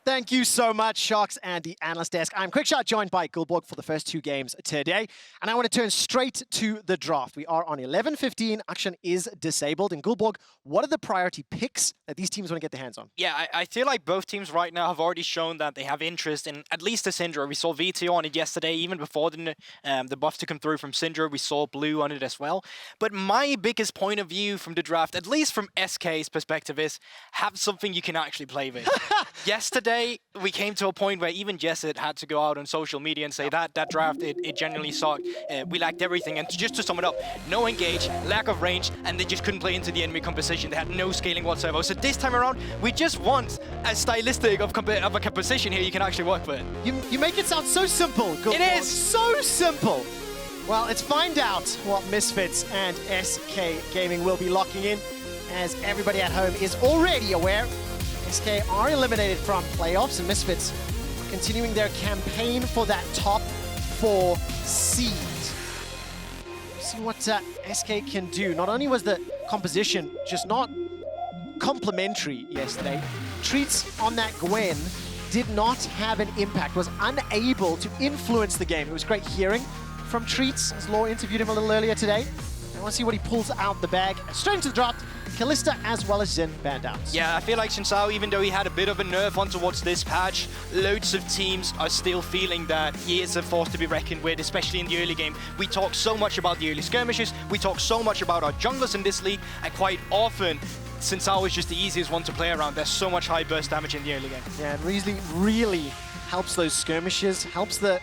Thank you so much, Sharks and the Analyst Desk. I'm Quickshot, joined by Guldborg for the first two games today. And I want to turn straight to the draft. We are on 11:15. Action is disabled. And Guldborg, what are the priority picks that these teams want to get their hands on? Yeah, I feel like both teams right now have already shown that they have interest in at least a Syndra. We saw Vetheo on it yesterday, even before the buffs to come through from Syndra. We saw Blue on it as well. But my biggest point of view from the draft, at least from SK's perspective, is have something you can actually play with. Yesterday, we came to a point where even Jezu had to go out on social media and say that draft, it genuinely sucked. We lacked everything. And just to sum it up, no engage, lack of range, and they just couldn't play into the enemy composition. They had no scaling whatsoever. So this time around, we just want a stylistic of a composition here you can actually work with. You make it sound so simple, Guldborg. It is! So simple! Well, let's find out what Misfits and SK Gaming will be locking in, as everybody at home is already aware. SK are eliminated from playoffs, and Misfits continuing their campaign for that top 4 seed. See what SK can do. Not only was the composition just not complimentary yesterday, Treatz on that Gwen did not have an impact, was unable to influence the game. It was great hearing from Treatz, as Laure interviewed him a little earlier today. I want to see what he pulls out the bag. Straight into the draft, Kalista as well as Zen banned out. Yeah, I feel like Shinzao, even though he had a bit of a nerf on towards this patch, loads of teams are still feeling that he is a force to be reckoned with, especially in the early game. We talk so much about the early skirmishes, we talk so much about our junglers in this league, and quite often, Shinzao is just the easiest one to play around. There's so much high burst damage in the early game. Yeah, and really helps those skirmishes, helps the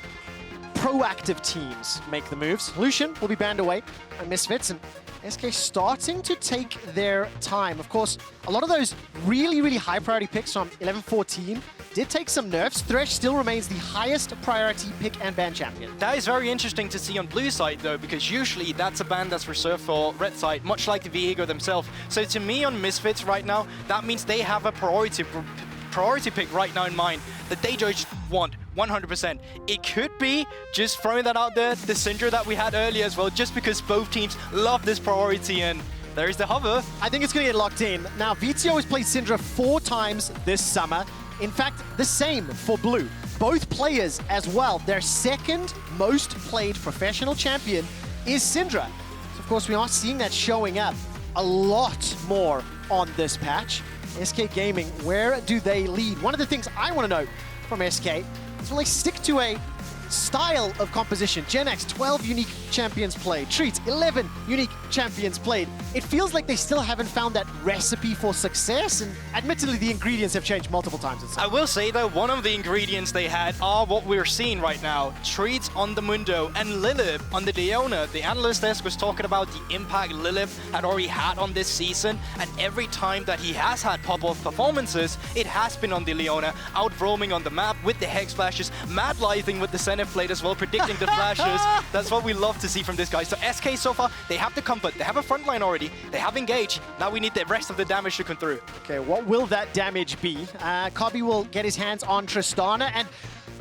proactive teams make the moves. Lucian will be banned away by Misfits, and SK starting to take their time. Of course, a lot of those really high priority picks from 11-14 did take some nerfs. Thresh still remains the highest priority pick and ban champion. That is very interesting to see on blue side though, because usually that's a ban that's reserved for red side, much like the Viego themselves. So to me on Misfits right now, that means they have a priority pick right now in mind that they just want 100%. It could be, just throwing that out there, the Syndra that we had earlier as well, just because both teams love this priority, and there's the hover. I think it's going to get locked in. Now, Vetheo has played Syndra 4 times this summer. In fact, the same for Blue. Both players as well. Their second most played professional champion is Syndra. So of course, we are seeing that showing up a lot more on this patch. SK Gaming, where do they lead? One of the things I want to know from SK is, will they stick to a style of composition? Jenax, 12 unique champions played. Treatz, 11 unique champions played. It feels like they still haven't found that recipe for success, and admittedly the ingredients have changed multiple times. I will say though, one of the ingredients they had are what we're seeing right now. Treatz on the Mundo and Lilipp on the Leona. The Analyst Desk was talking about the impact Lilipp had already had on this season, and every time that he has had pop-off performances, it has been on the Leona, out roaming on the map with the Hex flashes, mad lithing with the center plate as well, predicting the flashes. That's what we love to see from this guy. So SK so far, they have the comfort, they have a front line already, they have engaged. Now we need the rest of the damage to come through. Okay, what will that damage be? Kobbe will get his hands on Tristana, and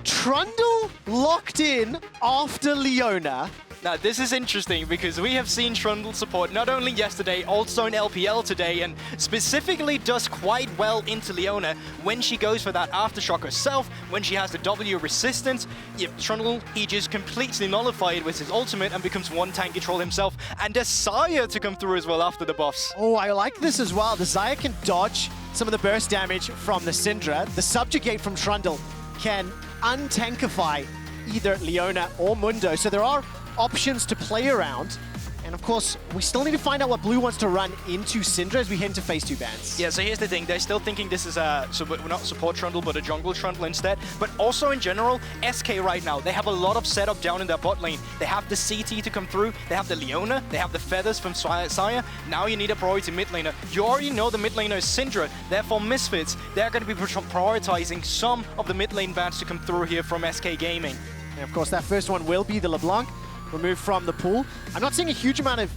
Trundle locked in after Leona. Now this is interesting because we have seen Trundle support not only yesterday, also in LPL today, and specifically does quite well into Leona when she goes for that Aftershock herself, when she has the W resistance. Yeah, Trundle, he just completely nullified with his ultimate and becomes one tanky troll himself, and a Xayah to come through as well after the buffs. Oh, I like this as well. The Xayah can dodge some of the burst damage from the Syndra. The Subjugate from Trundle can untankify either Leona or Mundo, so there are options to play around. And of course, we still need to find out what Blue wants to run into Syndra as we head into phase 2 bans. Yeah, so here's the thing. They're still thinking this is a, not support Trundle, but a jungle Trundle instead. But also in general, SK right now, they have a lot of setup down in their bot lane. They have the CT to come through. They have the Leona. They have the feathers from Xayah. Now you need a priority mid laner. You already know the mid laner is Syndra. Therefore, Misfits, they're going to be prioritizing some of the mid lane bans to come through here from SK Gaming. And of course, that first one will be the LeBlanc, removed from the pool. I'm not seeing a huge amount of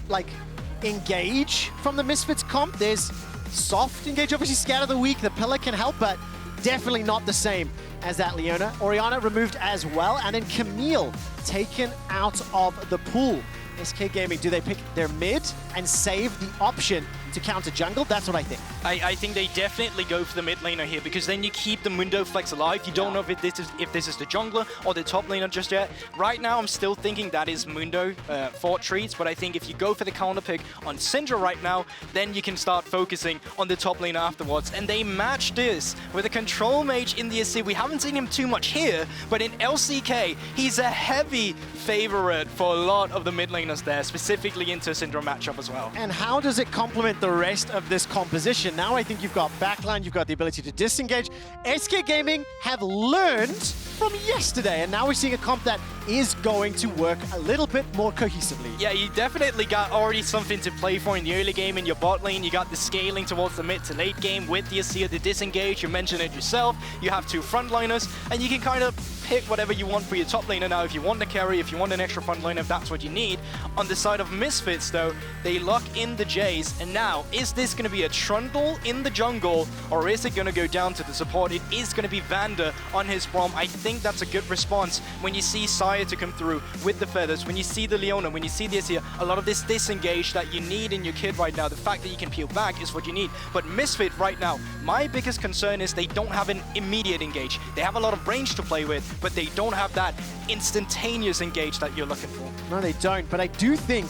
engage from the Misfits comp. There's soft engage, obviously Scatter the Weak, the Pillar can help, but definitely not the same as that Leona. Orianna removed as well, and then Camille taken out of the pool. SK Gaming, do they pick their mid and save the option to counter jungle? That's what I think. I think they definitely go for the mid laner here, because then you keep the Mundo flex alive. You don't know if this is the jungler or the top laner just yet. Right now, I'm still thinking that is Mundo for Treatz, but I think if you go for the counter pick on Syndra right now, then you can start focusing on the top laner afterwards. And they match this with a control mage in the Azir. We haven't seen him too much here, but in LCK, he's a heavy favorite for a lot of the mid laners there, specifically into Syndra matchup as well. And how does it complement the rest of this composition? Now I think you've got backline, you've got the ability to disengage. SK Gaming have learned from yesterday, and now we're seeing a comp that is going to work a little bit more cohesively. Yeah, you definitely got already something to play for in the early game in your bot lane. You got the scaling towards the mid to late game with the Azir, the disengage. You mentioned it yourself. You have two frontliners, and you can kind of pick whatever you want for your top laner now. If you want the carry, if you want an extra frontliner, if that's what you need. On the side of Misfits, though, they lock in the Jayce, and now, is this going to be a Trundle in the jungle, or is it going to go down to the support? It is going to be Vander on his Braum. I think that's a good response when you see Xayah to come through with the feathers, when you see the Leona, when you see the Azir, a lot of this disengage that you need in your kit right now. The fact that you can peel back is what you need. But Misfit right now, my biggest concern is they don't have an immediate engage. They have a lot of range to play with, but they don't have that instantaneous engage that you're looking for. No, they don't, but I do think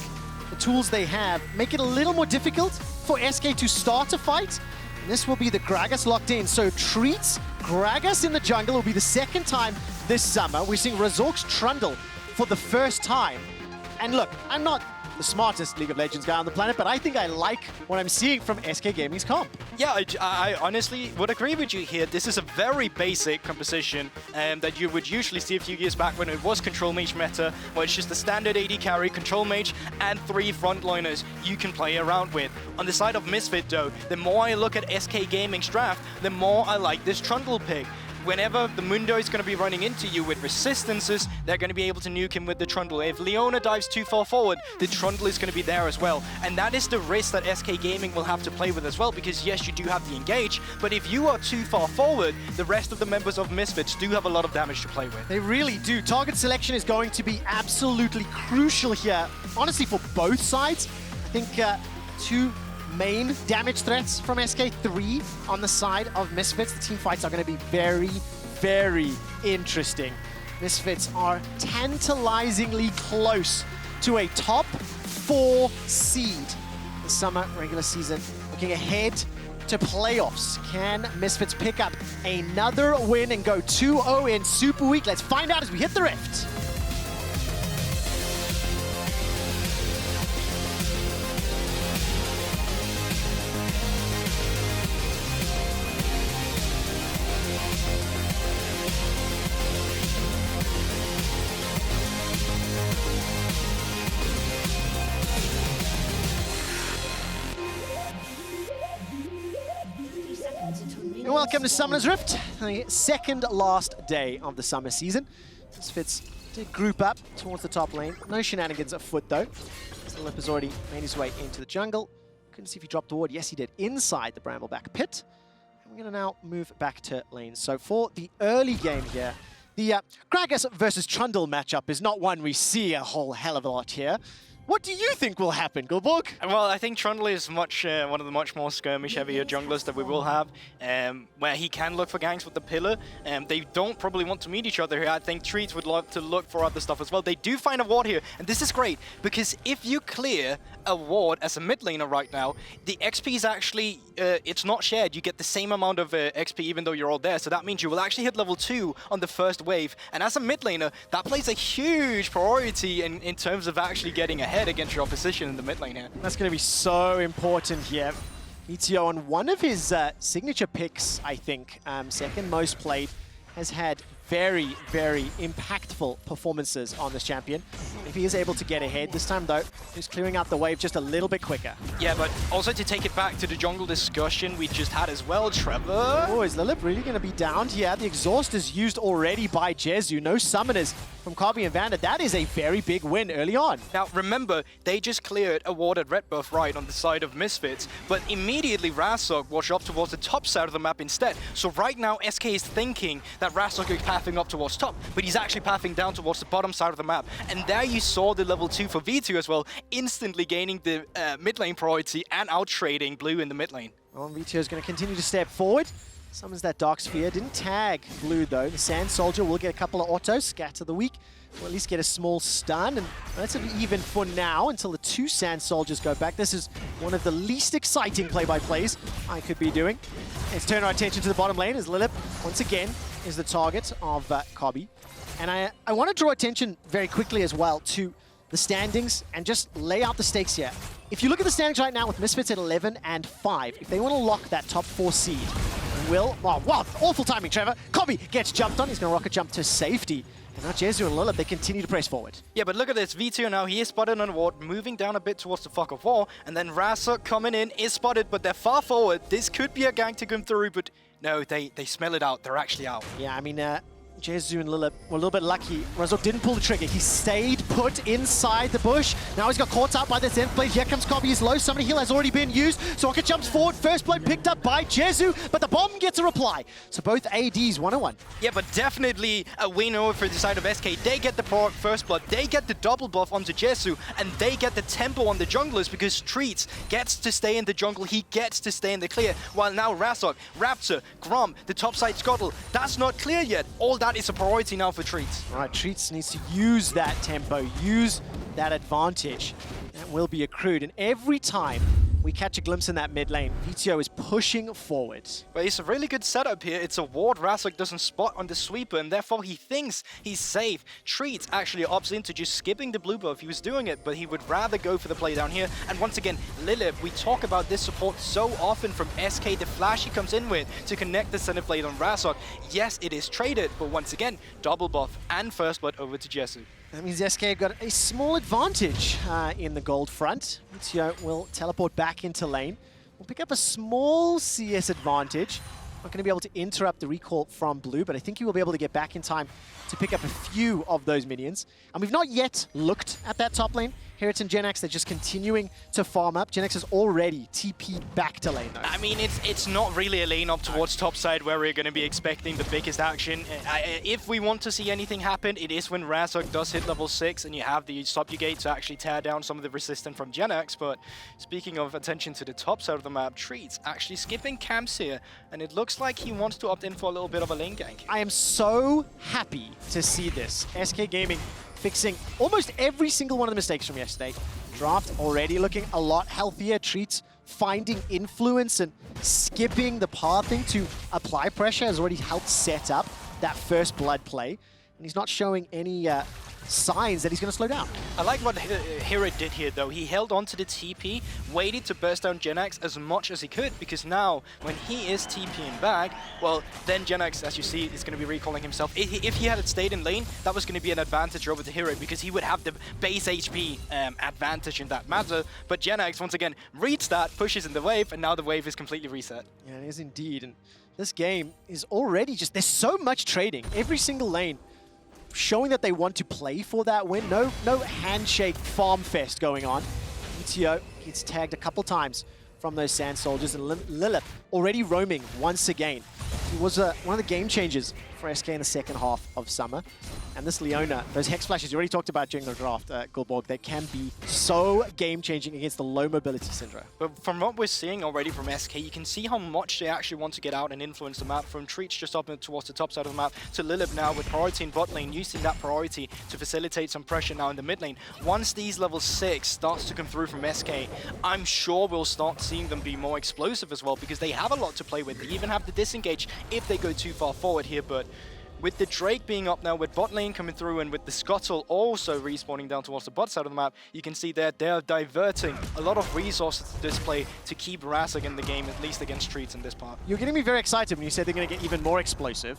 the tools they have make it a little more difficult for SK to start a fight. And this will be the Gragas locked in. So Treatz, Gragas in the jungle will be the second time this summer. We're seeing Razork's Trundle for the first time. And look, I'm not the smartest League of Legends guy on the planet, but I think I like what I'm seeing from SK Gaming's comp. Yeah, I honestly would agree with you here. This is a very basic composition that you would usually see a few years back when it was Control Mage meta, where it's just the standard AD carry, Control Mage, and 3 frontliners you can play around with. On the side of Misfit, though, the more I look at SK Gaming's draft, the more I like this Trundle pick. Whenever the Mundo is going to be running into you with resistances, they're going to be able to nuke him with the Trundle. If Leona dives too far forward, the Trundle is going to be there as well. And that is the risk that SK Gaming will have to play with as well, because yes, you do have the engage, but if you are too far forward, the rest of the members of Misfits do have a lot of damage to play with. They really do. Target selection is going to be absolutely crucial here, honestly, for both sides. I think 2 main damage threats from SK, 3 on the side of Misfits. The team fights are going to be very, very interesting. Misfits are tantalizingly close to a top 4 seed the summer regular season. Looking ahead to playoffs, can Misfits pick up another win and go 2-0 in Super Week? Let's find out as we hit the Rift. And welcome to Summoner's Rift, the second last day of the summer season. Misfits did group up towards the top lane. No shenanigans afoot though. Lilipp has already made his way into the jungle. Couldn't see if he dropped the ward. Yes, he did, inside the Brambleback pit. And we're going to now move back to lane. So for the early game here, the Gragas versus Trundle matchup is not one we see a whole hell of a lot here. What do you think will happen, Guldborg? Well, I think Trundle is one of the much more skirmish-heavier junglers that we will have, where he can look for ganks with the pillar. They don't probably want to meet each other here. I think Treatz would love to look for other stuff as well. They do find a ward here, and this is great, because if you clear a ward as a mid laner right now, the XP is actually, it's not shared. You get the same amount of XP even though you're all there, so that means you will actually hit level 2 on the first wave. And as a mid laner, that plays a huge priority in terms of actually getting ahead against your opposition in the mid lane here. That's going to be so important here. Vetheo on one of his signature picks, I think, second most played, has had very, very impactful performances on this champion. If he is able to get ahead this time, though, he's clearing out the wave just a little bit quicker. Yeah, but also to take it back to the jungle discussion we just had as well, Trevor. Oh, is Lilipp really going to be downed? Yeah, the exhaust is used already by Jezu. No summoners from Kobbe and Vander. That is a very big win early on. Now, remember, they just cleared a warded red buff right on the side of Misfits, but immediately Razork washed up towards the top side of the map instead. So right now, SK is thinking that Razork is pathing up towards top, but he's actually pathing down towards the bottom side of the map. And there you saw the level 2 for Vetheo as well, instantly gaining the mid lane priority and out-trading blue in the mid lane. Well, Vetheo is going to continue to step forward. Summons that Dark Sphere. Didn't tag Blue, though. The Sand Soldier will get a couple of autos. Scatter the weak. Will at least get a small stun. And that's even for now until the 2 Sand Soldiers go back. This is one of the least exciting play-by-plays I could be doing. Let's turn our attention to the bottom lane as Lilipp, once again, is the target of Kobbe. And I want to draw attention very quickly as well to the standings and just lay out the stakes here. If you look at the standings right now with Misfits at 11 and 5, if they want to lock that top 4 seed, wow, awful timing, Trevor. Kobbe gets jumped on. He's going to rocket jump to safety. And now Jezu and Lilipp, they continue to press forward. Yeah, but look at this. Vetheo now, he is spotted on the ward, moving down a bit towards the fog of war. And then Razork coming in is spotted, but they're far forward. This could be a gank to come through, but no, they smell it out. They're actually out. Yeah, I mean, Jezu and Lilipp were a little bit lucky. Razork didn't pull the trigger. He stayed put inside the bush. Now he's got caught out by this end blade. Here comes Kobbe. He's low. Summoning heal has already been used. So Rocket jumps forward. First blood picked up by Jezu, but the bomb gets a reply. So both ADs 1-on-1. Yeah, but definitely a win over for the side of SK. They get the first blood. They get the double buff onto Jezu, and they get the tempo on the junglers because Treatz gets to stay in the jungle. He gets to stay in the clear. While now Razork, Raptor, Grom, the topside scuttle, that's not clear yet. All that is a priority now for Treatz. All right, Treatz needs to use that tempo, use that advantage. That will be accrued. And every time we catch a glimpse in that mid lane, Vetheo is pushing forward. But it's a really good setup here. It's a ward Razork doesn't spot on the sweeper, and therefore he thinks he's safe. Treatz actually opts into just skipping the blue buff. He was doing it, but he would rather go for the play down here. And once again, Lilipp, we talk about this support so often from SK, the flash he comes in with to connect the center blade on Razork. Yes, it is traded, but once again, double buff and first blood over to Jezu. That means SK have got a small advantage in the gold front. Vetheo will teleport back into lane. We'll pick up a small CS advantage. Not going to be able to interrupt the recall from Blue, but I think he will be able to get back in time to pick up a few of those minions. And we've not yet looked at that top lane. HiRit and Jenax, they're just continuing to farm up. Jenax has already TP'd back to lane, though. I mean, it's not really a lane up towards topside where we're going to be expecting the biggest action. If we want to see anything happen, it is when Razork does hit level 6 and you have the subjugate to actually tear down some of the resistance from Jenax. But speaking of attention to the top side of the map, Treatz actually skipping camps here, and it looks like he wants to opt in for a little bit of a lane gank. I am so happy to see this. SK Gaming fixing almost every single one of the mistakes from yesterday. Draft already looking a lot healthier. Treatz finding influence and skipping the pathing to apply pressure has already helped set up that first blood play. And he's not showing any signs that he's going to slow down. I like what HiRit did here, though. He held on to the TP, waited to burst down Jenax as much as he could, because now, when he is TPing back, well, then Jenax, as you see, is going to be recalling himself. If he had stayed in lane, that was going to be an advantage over to HiRit, because he would have the base HP advantage in that matter. But Jenax, once again, reads that, pushes in the wave, and now the wave is completely reset. Yeah, it is indeed. And this game is already just, there's so much trading. Every single lane showing that they want to play for that win. No handshake farm fest going on. Vetheo gets tagged a couple times from those Sand Soldiers, and Lilipp already roaming once again. He was one of the game changers for SK in the second half of Summer. And this Leona, those Hex Flashes you already talked about during the draft, Guldborg, they can be so game-changing against the low mobility Syndra. But from what we're seeing already from SK, you can see how much they actually want to get out and influence the map. From Treatz just up towards the top side of the map to Lilipp now with priority in bot lane, using that priority to facilitate some pressure now in the mid lane. Once these level 6 starts to come through from SK, I'm sure we'll start seeing them be more explosive as well, because they have a lot to play with. They even have the disengage if they go too far forward here, but with the Drake being up now, with bot lane coming through, and with the Scuttle also respawning down towards the bot side of the map, you can see that they're diverting a lot of resources to this play to keep Razork in the game, at least against Treatz in this part. You're getting me very excited when you said they're going to get even more explosive,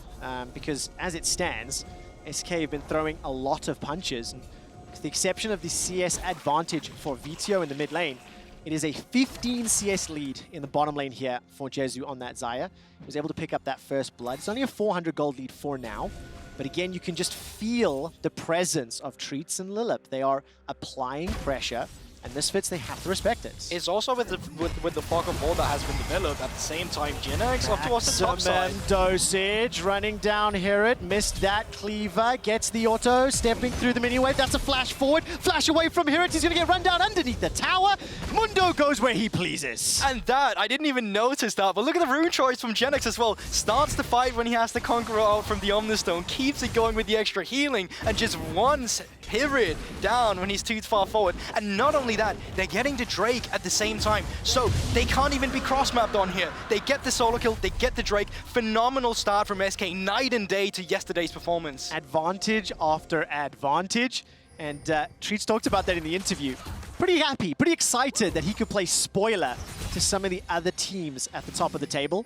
because as it stands, SK have been throwing a lot of punches. And with the exception of the CS advantage for Vetheo in the mid lane, it is a 15 CS lead in the bottom lane here for Jezu on that Xayah. He was able to pick up that first blood. It's only a 400 gold lead for now. But again, you can just feel the presence of Treatz and Lilipp. They are applying pressure. And Misfits, they have to respect it. It's also with the fog of war that has been developed at the same time. Jenax up towards the top side. Dosage running down HiRit, missed that cleaver, gets the auto, stepping through the mini wave. That's a flash forward, flash away from HiRit. He's gonna get run down underneath the tower. Mundo goes where he pleases. And that, I didn't even notice that, but look at the rune choice from Jenax as well. Starts the fight when he has the Conqueror out from the Omnistone, keeps it going with the extra healing, and just runs HiRit down when he's too far forward. And not only that, they're getting the Drake at the same time, so they can't even be cross-mapped on here. They get the solo kill, they get the Drake. Phenomenal start from SK, night and day to yesterday's performance. Advantage after advantage, and Treatz talked about that in the interview. Pretty happy, pretty excited that he could play spoiler to some of the other teams at the top of the table.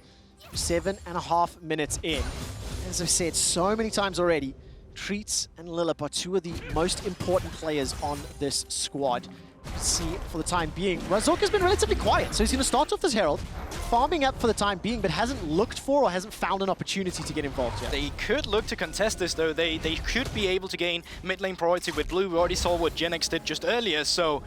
7.5 minutes in. As I've said so many times already, Treatz and Lilipp are two of the most important players on this squad. See, for the time being, Razork has been relatively quiet, so he's going to start off this Herald, farming up for the time being, but hasn't looked for or hasn't found an opportunity to get involved yet. They could look to contest this though. They could be able to gain mid lane priority with Blue. We already saw what Jenax did just earlier, so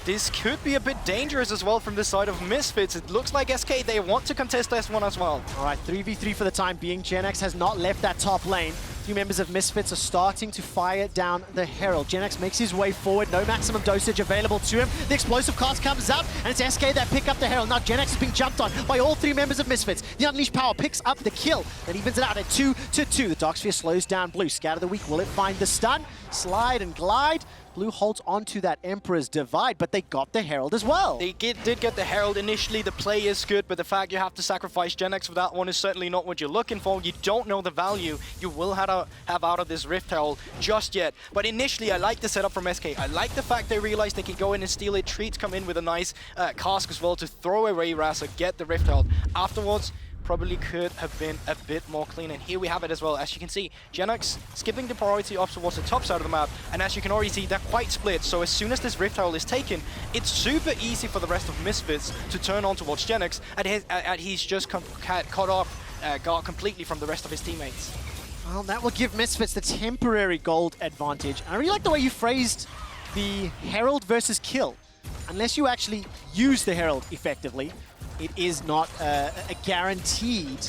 this could be a bit dangerous as well from the side of Misfits. It looks like SK, they want to contest S1 as well. All right, 3v3 for the time being. Jenax has not left that top lane. Few members of Misfits are starting to fire down the Herald. Jenax makes his way forward, no maximum dosage available to him. The explosive cast comes up, and it's SK that pick up the Herald. Now Jenax is being jumped on by all three members of Misfits. The Unleashed Power picks up the kill, that evens it out at 2-2. The Darksphere slows down Blue. Scout of the week, will it find the stun? Slide and glide. Blue holds onto that Emperor's Divide, but they got the Herald as well. They did get the Herald initially. The play is good, but the fact you have to sacrifice Jenax for that one is certainly not what you're looking for. You don't know the value you will have out of this Rift Herald just yet. But initially, I like the setup from SK. I like the fact they realized they can go in and steal it. Treatz come in with a nice cask as well to throw away Razork, get the Rift Herald. Afterwards, probably could have been a bit more clean, and here we have it as well. As you can see, Jenax skipping the priority up towards the top side of the map, and as you can already see, they're quite split, so as soon as this Rift Herald is taken, it's super easy for the rest of Misfits to turn on towards Jenax, and he's just cut off guard completely from the rest of his teammates. Well, that will give Misfits the temporary gold advantage. And I really like the way you phrased the Herald versus kill. Unless you actually use the Herald effectively, it is not a guaranteed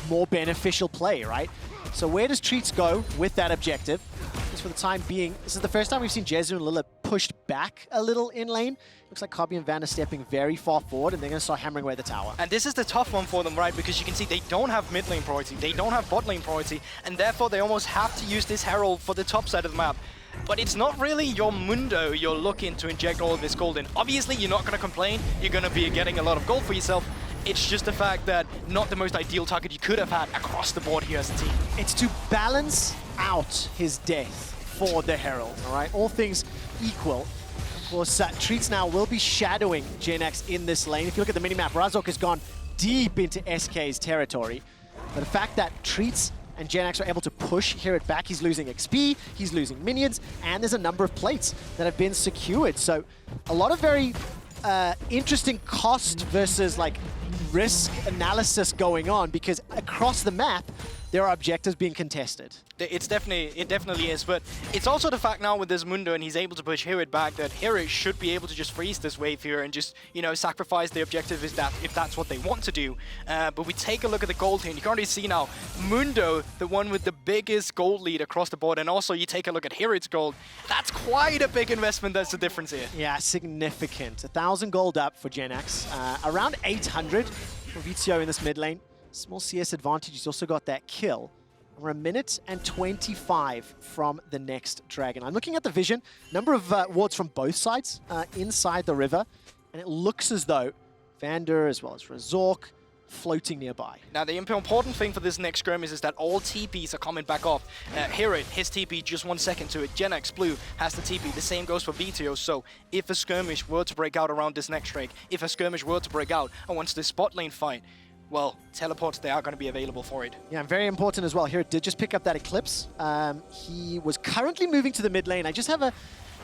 more beneficial play, right? So where does Treatz go with that objective? Just for the time being, this is the first time we've seen Jezu and Lilipp pushed back a little in lane. Looks like Kobbe and Vander stepping very far forward, and they're going to start hammering away the tower. And this is the tough one for them, right? Because you can see they don't have mid lane priority, they don't have bot lane priority, and therefore they almost have to use this Herald for the top side of the map. But it's not really your Mundo you're looking to inject all of this gold in. Obviously, you're not going to complain. You're going to be getting a lot of gold for yourself. It's just the fact that not the most ideal target you could have had across the board here as a team. It's to balance out his death for the Herald, all right? All things equal. Of course, Treatz now will be shadowing Jenax in this lane. If you look at the minimap, Razork has gone deep into SK's territory. But the fact that Treatz and Jenax are able to push HiRit back, he's losing XP, he's losing minions, and there's a number of plates that have been secured. So a lot of very interesting cost versus like risk analysis going on, because across the map, there are objectives being contested. It definitely is, but it's also the fact now with this Mundo and he's able to push HiRit back that HiRit should be able to just freeze this wave here and just, you know, sacrifice the objective if that's what they want to do. But we take a look at the gold here and you can already see now, Mundo, the one with the biggest gold lead across the board, and also you take a look at HiRit's gold. That's quite a big investment, that's the difference here. Yeah, significant. 1,000 gold up for Jenax, around 800 for Vetheo in this mid lane. Small CS advantage, he's also got that kill. We're 1 minute and 25 from the next dragon. I'm looking at the vision, number of wards from both sides inside the river, and it looks as though Vander as well as Razork floating nearby. Now the important thing for this next skirmish is that all TPs are coming back off. HiRit, his TP just 1 second to it. Jenax, Blue, has the TP. The same goes for Vetheo. So if a skirmish were to break out around this next Drake, if a skirmish were to break out, and once this bot lane fight, well, teleports, they are going to be available for it. Yeah, and very important as well. HiRit did just pick up that Eclipse. He was currently moving to the mid lane. I just have a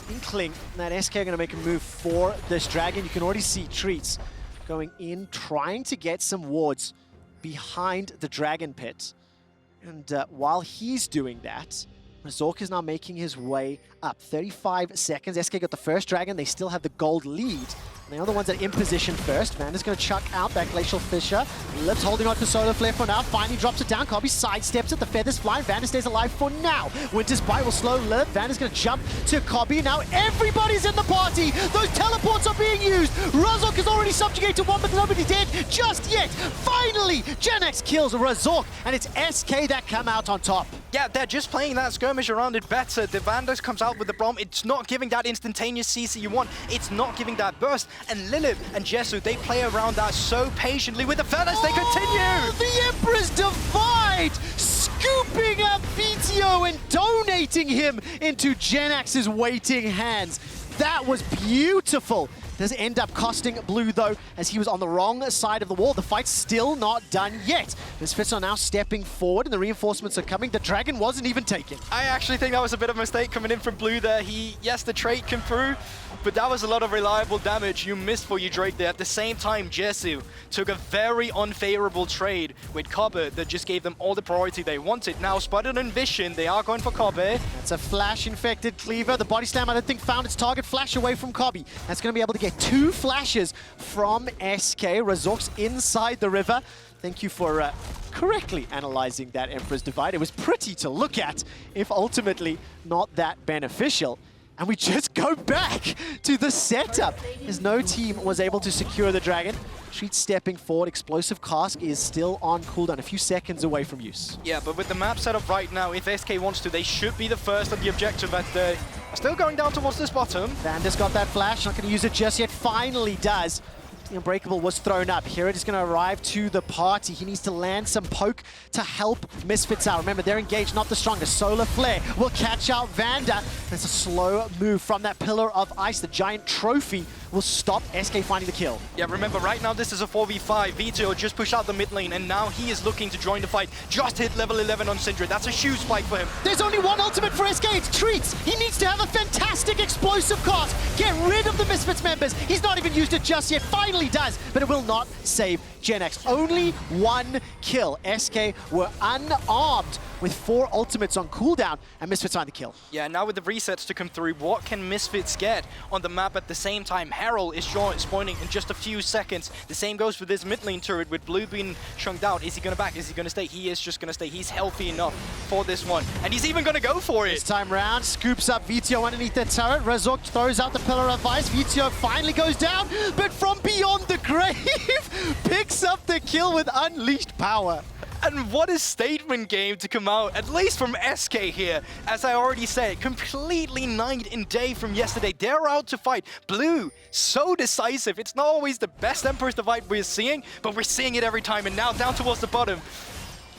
inkling that SK are going to make a move for this dragon. You can already see Treatz going in, trying to get some wards behind the dragon pit. And while he's doing that, Razork is now making his way up. 35 seconds. SK got the first dragon. They still have the gold lead. And they are the ones that are in position first. Vander's going to chuck out that Glacial Fissure. Lilipp's holding on to Solar Flare for now. Finally drops it down. Kobbe sidesteps it. The feathers fly. Vander stays alive for now. Winter's Bite will slow Lilipp. Vander's going to jump to Kobbe. Now everybody's in the party. Those teleports are being used. Razork is already subjugated one, but nobody dead just yet. Finally, Jenax kills Razork, and it's SK that come out on top. Yeah, they're just playing that skirmish around it better. The Vander comes out with the Braum. It's not giving that instantaneous CC you want. It's not giving that burst. And Lilipp and Jezu, they play around that so patiently with the feathers. They continue! The Emperor's Divide! Scooping up Vetheo and donating him into Jenax's waiting hands. That was beautiful. Does end up costing Blue, though, as he was on the wrong side of the wall. The fight's still not done yet. Misfits are now stepping forward, and the reinforcements are coming. The dragon wasn't even taken. I actually think that was a bit of a mistake coming in from Blue there. Yes, the trait came through, but that was a lot of reliable damage you missed for you, Drake, there. At the same time, Jezu took a very unfavorable trade with Kobbe that just gave them all the priority they wanted. Now, spotted and vision, they are going for Kobbe. That's a flash-infected cleaver. The body slam, I don't think, found its target. Flash away from Kobbe. That's going to be able to get 2 flashes from SK. Razork's inside the river. Thank you for correctly analyzing that Emperor's Divide. It was pretty to look at, if ultimately not that beneficial. And we just go back to the setup, as no team was able to secure the dragon. Treatz stepping forward. Explosive Cask is still on cooldown, a few seconds away from use. Yeah, but with the map set up right now, if SK wants to, they should be the first on the objective, but they're still going down towards this bottom. Vander's got that flash, not going to use it just yet. Finally does. The Unbreakable was thrown up. HiRit is going to arrive to the party. He needs to land some poke to help Misfits out. Remember, they're engaged, not the strongest. Solar Flare will catch out Vander. There's a slow move from that Pillar of Ice. The giant trophy will stop SK finding the kill. Yeah, remember, right now this is a 4v5. Vetheo just pushed out the mid lane, and now he is looking to join the fight. Just hit level 11 on Syndra. That's a huge spike for him. There's only one ultimate for SK. It's Treatz. He needs to have a fantastic explosive cast. Get rid of the Misfits members. He's not even used it just yet. Finally does, but it will not save Jenax. Only 1 kill. SK were unarmed with 4 ultimates on cooldown, and Misfits find the kill. Yeah, now with the resets to come through, what can Misfits get on the map at the same time? Herald is spawning in just a few seconds. The same goes for this mid lane turret with Blue being chunked out. Is he going to back? Is he going to stay? He is just going to stay. He's healthy enough for this one, and he's even going to go for it. This time round, scoops up Vetheo underneath the turret. Razork throws out the Pillar of Ice. Vetheo finally goes down, but from beyond the grave, picks up the kill with unleashed power. And what a statement game to come out, at least from SK here. As I already said, completely night and day from yesterday. They're out to fight. Blue, so decisive. It's not always the best Emperor's Divide we're seeing, but we're seeing it every time. And now down towards the bottom.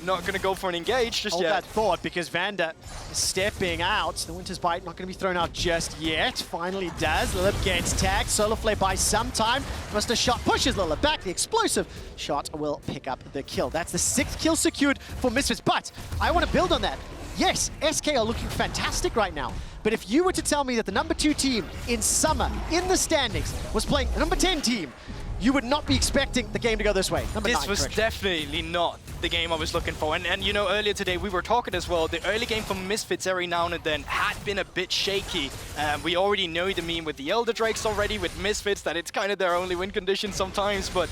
Not going to go for an engage just Hold yet. that thought, because Vander is stepping out. The Winter's Bite not going to be thrown out just yet. Finally does. Lilipp gets tagged. Solar Flare by some time. Must have shot. Pushes Lilipp back. The explosive shot will pick up the kill. That's the 6th kill secured for Misfits. But I want to build on that. Yes, SK are looking fantastic right now. But if you were to tell me that the number 2 team in Summer, in the standings, was playing the number 10 team, you would not be expecting the game to go this way. This was definitely not the game I was looking for. And you know, earlier today we were talking as well, the early game from Misfits every now and then had been a bit shaky. We already know the meme with the Elder Drakes already, with Misfits, that it's kind of their only win condition sometimes, but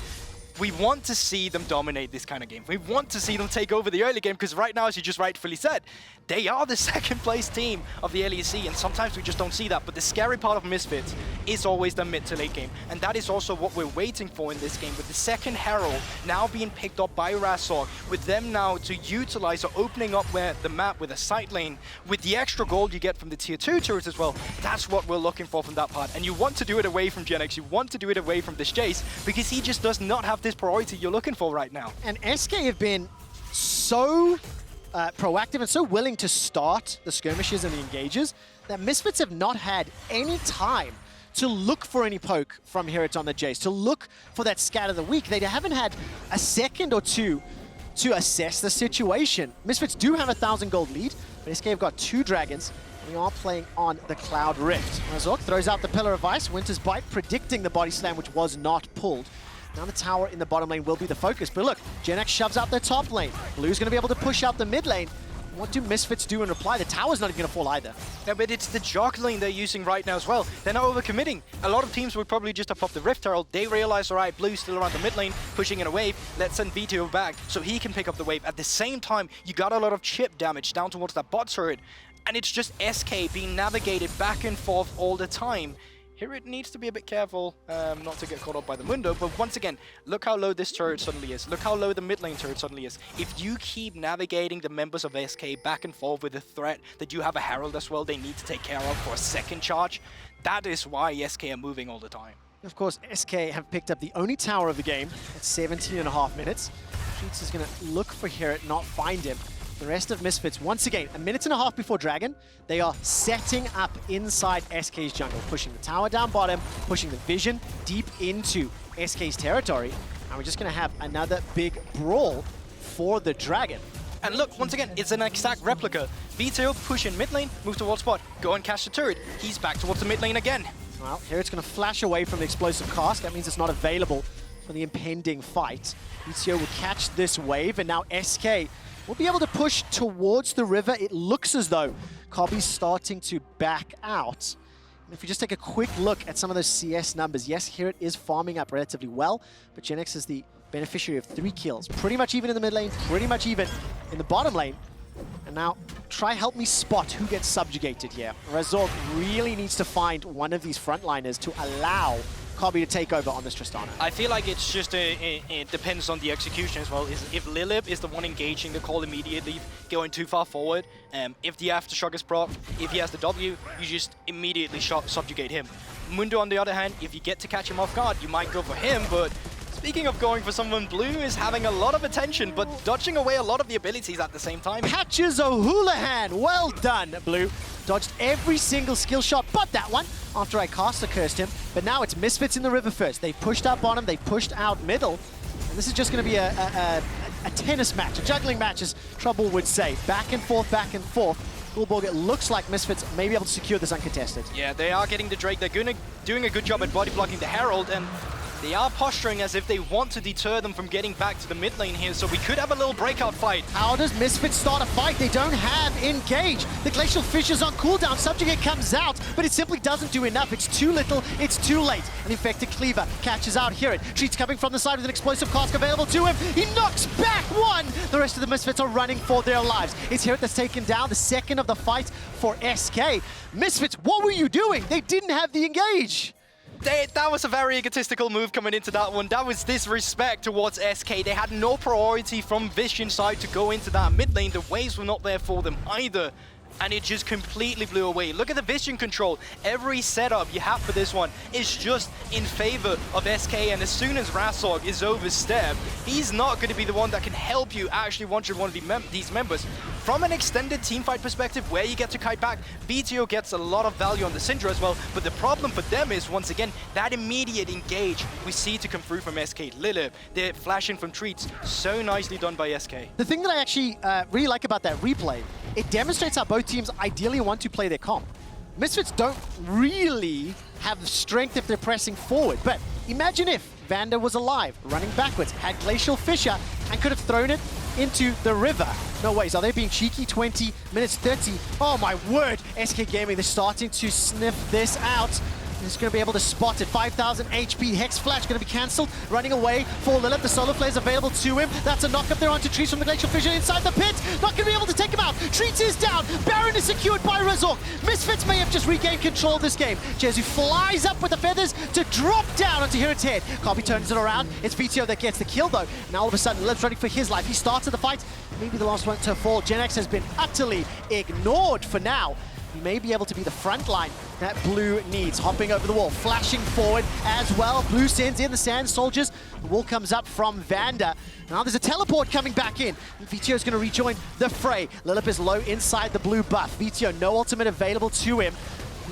we want to see them dominate this kind of game. We want to see them take over the early game, because right now, as you just rightfully said, they are the 2nd place team of the LEC, and sometimes we just don't see that. But the scary part of Misfits is always the mid to late game, and that is also what we're waiting for in this game, with the 2nd Herald now being picked up by Razork, with them now to utilize or opening up where the map with a side lane, with the extra gold you get from the tier 2 turrets as well. That's what we're looking for from that part, and you want to do it away from Jenax, you want to do it away from this Jayce, because he just does not have this priority you're looking for right now. And SK have been so proactive and so willing to start the skirmishes and the engages that Misfits have not had any time to look for any poke from HiRit on the Jayce, to look for that scat of the week. They haven't had a second or two to assess the situation. Misfits do have a 1,000 gold lead, but SK have got 2 dragons. We are playing on the Cloud Rift. Razork throws out the Pillar of Ice. Winter's Bite predicting the body slam, which was not pulled. Now the tower in the bottom lane will be the focus. But look, Jenax shoves out their top lane. Blue's going to be able to push out the mid lane. What do Misfits do in reply? The tower's not even going to fall either. Yeah, but it's the juggling they're using right now as well. They're not overcommitting. A lot of teams would probably just have popped the Rift Herald. They realize, all right, Blue's still around the mid lane, pushing in a wave. Let's send Vetheo back so he can pick up the wave. At the same time, you got a lot of chip damage down towards that bot turret. And it's just SK being navigated back and forth all the time. HiRit needs to be a bit careful not to get caught up by the Mundo, but once again, look how low this turret suddenly is. Look how low the mid lane turret suddenly is. If you keep navigating the members of SK back and forth with the threat that you have a Herald as well they need to take care of for a second charge, that is why SK are moving all the time. Of course, SK have picked up the only tower of the game at 17.5 minutes. Treatz is going to look for HiRit, not find him. The rest of Misfits, once again, 1.5 minutes before Dragon, they are setting up inside SK's jungle, pushing the tower down bottom, pushing the vision deep into SK's territory, and we're just going to have another big brawl for the Dragon. And look, once again, it's an exact replica. Vetheo push in mid lane, move towards bot, go and catch the turret. He's back towards the mid lane again. Well, here it's going to flash away from the explosive cast. That means it's not available for the impending fight. Vetheo will catch this wave, and now SK will be able to push towards the river. It looks as though Kobbe's starting to back out. And if you just take a quick look at some of those CS numbers, yes, HiRit is farming up relatively well, but Jenax is the beneficiary of 3 kills. Pretty much even in the mid lane, pretty much even in the bottom lane. And now, try help me spot who gets subjugated here. Razork really needs to find one of these frontliners to allow Kobbe to take over on this Tristana. I feel like it's just it depends on the execution as well. If Lilipp is the one engaging the call immediately, going too far forward, if the aftershock is proc, if he has the W, you just immediately subjugate him. Mundo, on the other hand, if you get to catch him off guard, you might go for him, but speaking of going for someone, Blue is having a lot of attention, but dodging away a lot of the abilities at the same time. Patches O'Houlihan, well done, Blue. Dodged every single skill shot but that one after I caster cursed him. But now it's Misfits in the river first. They've pushed up on him, they've pushed out middle. And this is just going to be a tennis match, a juggling match, as Trouble would say. Back and forth, back and forth. Guldborg, it looks like Misfits may be able to secure this uncontested. Yeah, they are getting the Drake. They're doing a good job at body blocking the Herald, and they are posturing as if they want to deter them from getting back to the mid lane here, so we could have a little breakout fight. How does Misfits start a fight? They don't have Engage. The Glacial Fissure's on cooldown. Subjugate comes out, but it simply doesn't do enough. It's too little, it's too late. An Infected Cleaver catches out HiRit. Treatz coming from the side with an explosive cask available to him. He knocks back one! The rest of the Misfits are running for their lives. It's HiRit that's taken down, the second of the fight for SK. Misfits, what were you doing? They didn't have the Engage. That was a very egotistical move coming into that one. That was disrespect towards SK. They had no priority from Vision side to go into that mid lane. The waves were not there for them either. And it just completely blew away. Look at the vision control. Every setup you have for this one is just in favor of SK, and as soon as Razork is overstepped, he's not going to be the one that can help you actually one-shot one of these members. From an extended teamfight perspective, where you get to kite back, Vetheo gets a lot of value on the Syndra as well, but the problem for them is, once again, that immediate engage we see to come through from SK. Lilipp, they're flashing from Treatz. So nicely done by SK. The thing that I actually really like about that replay, it demonstrates how both teams ideally want to play their comp. Misfits don't really have the strength if they're pressing forward, but imagine if Vander was alive, running backwards, had Glacial Fissure, and could have thrown it into the river. No ways, are they being cheeky? 20 minutes 30. Oh my word, SK Gaming, they're starting to sniff this out. He's going to be able to spot it. 5,000 HP. Hex Flash going to be cancelled. Running away for Lilipp. The Solar Flare is available to him. That's a knock up there onto Treatz from the Glacial Fissure inside the pit. Not going to be able to take him out. Treatz is down. Baron is secured by Razork. Misfits may have just regained control of this game. Jezu flies up with the feathers to drop down onto HiRit's head. Kobbe turns it around. It's Vetheo that gets the kill though. Now all of a sudden, Lilipp's running for his life. He starts the fight. Maybe the last one to fall. Jenax has been utterly ignored for now. He may be able to be the front line that Blue needs. Hopping over the wall, flashing forward as well. Blue sends in the Sand Soldiers. The wall comes up from Vander. Now there's a teleport coming back in. Vetheo is going to rejoin the fray. Lilipp is low inside the blue buff. Vetheo, no ultimate available to him.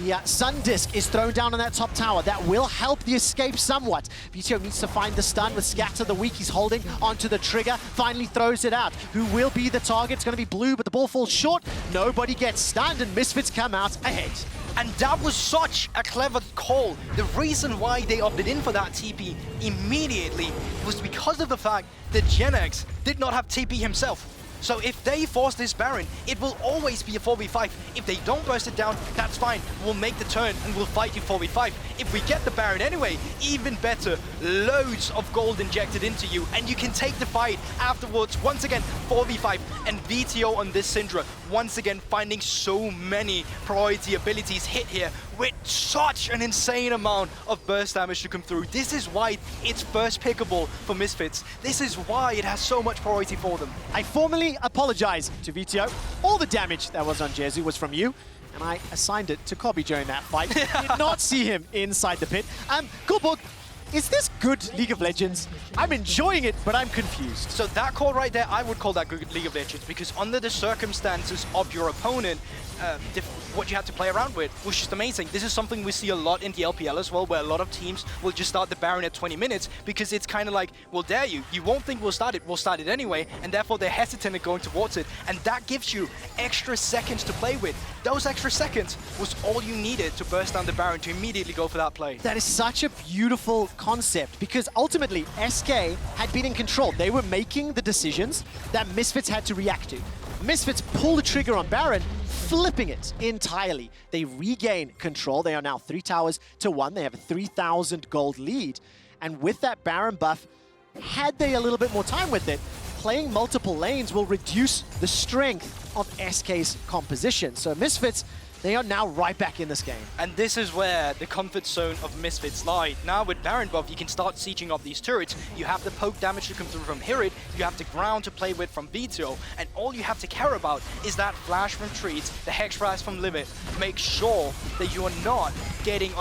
The Sun Disc is thrown down on that top tower. That will help the escape somewhat. Vetheo needs to find the stun with Scatter the Weak. He's holding onto the trigger. Finally throws it out. Who will be the target? It's going to be Blue, but the ball falls short. Nobody gets stunned, and Misfits come out ahead. And that was such a clever call. The reason why they opted in for that TP immediately was because of the fact that Jenax did not have TP himself. So if they force this Baron, it will always be a 4v5. If they don't burst it down, that's fine. We'll make the turn and we'll fight you 4v5. If we get the Baron anyway, even better. Loads of gold injected into you, and you can take the fight afterwards. Once again, 4v5, and Vetheo on this Syndra, once again finding so many priority abilities hit here with such an insane amount of burst damage to come through. This is why it's first pickable for Misfits. This is why it has so much priority for them. I formally apologize to Vetheo. All the damage that was on Jezu was from you, and I assigned it to Kobbe during that fight. Did not see him inside the pit. Guldborg, is this good League of Legends? I'm enjoying it, but I'm confused. So that call right there, I would call that good League of Legends, because under the circumstances of your opponent, what you have to play around with was just amazing. This is something we see a lot in the LPL as well, where a lot of teams will just start the Baron at 20 minutes because it's kind of like, well, dare you. You won't think we'll start it anyway, and therefore they're hesitant at going towards it. And that gives you extra seconds to play with. Those extra seconds was all you needed to burst down the Baron to immediately go for that play. That is such a beautiful concept, because ultimately SK had been in control. They were making the decisions that Misfits had to react to. Misfits pull the trigger on Baron, flipping it entirely. They regain control. They are now 3 towers to 1. They have a 3,000 gold lead. And with that Baron buff, had they a little bit more time with it, playing multiple lanes will reduce the strength of SK's composition. So Misfits, they are now right back in this game. And this is where the comfort zone of Misfits lie. Now with Baron buff, you can start sieging off these turrets. You have the poke damage to come through from HiRit, you have the ground to play with from Vetheo, and all you have to care about is that flash from Treatz, the Hex Rise from Lilipp. Make sure that you are not getting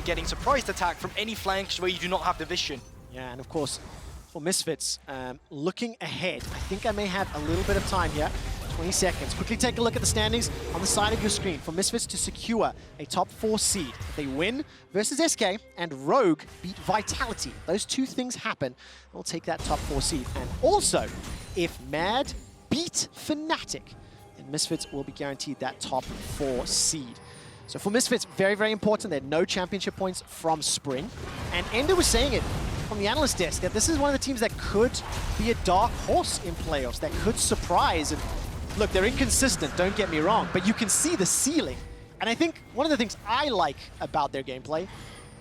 getting surprised attack from any flanks where you do not have the vision. Yeah, and of course, for Misfits, looking ahead, I think I may have a little bit of time here. 20 seconds. Quickly take a look at the standings on the side of your screen. For Misfits to secure a top 4 seed, they win versus SK and Rogue beat Vitality. Those two things happen, they'll take that top 4 seed. And also, if Mad beat Fnatic, then Misfits will be guaranteed that top 4 seed. So for Misfits, very, very important. They had no championship points from Spring. And Ender was saying it from the analyst desk, that this is one of the teams that could be a dark horse in playoffs, that could surprise. And look, they're inconsistent, don't get me wrong, but you can see the ceiling. And I think one of the things I like about their gameplay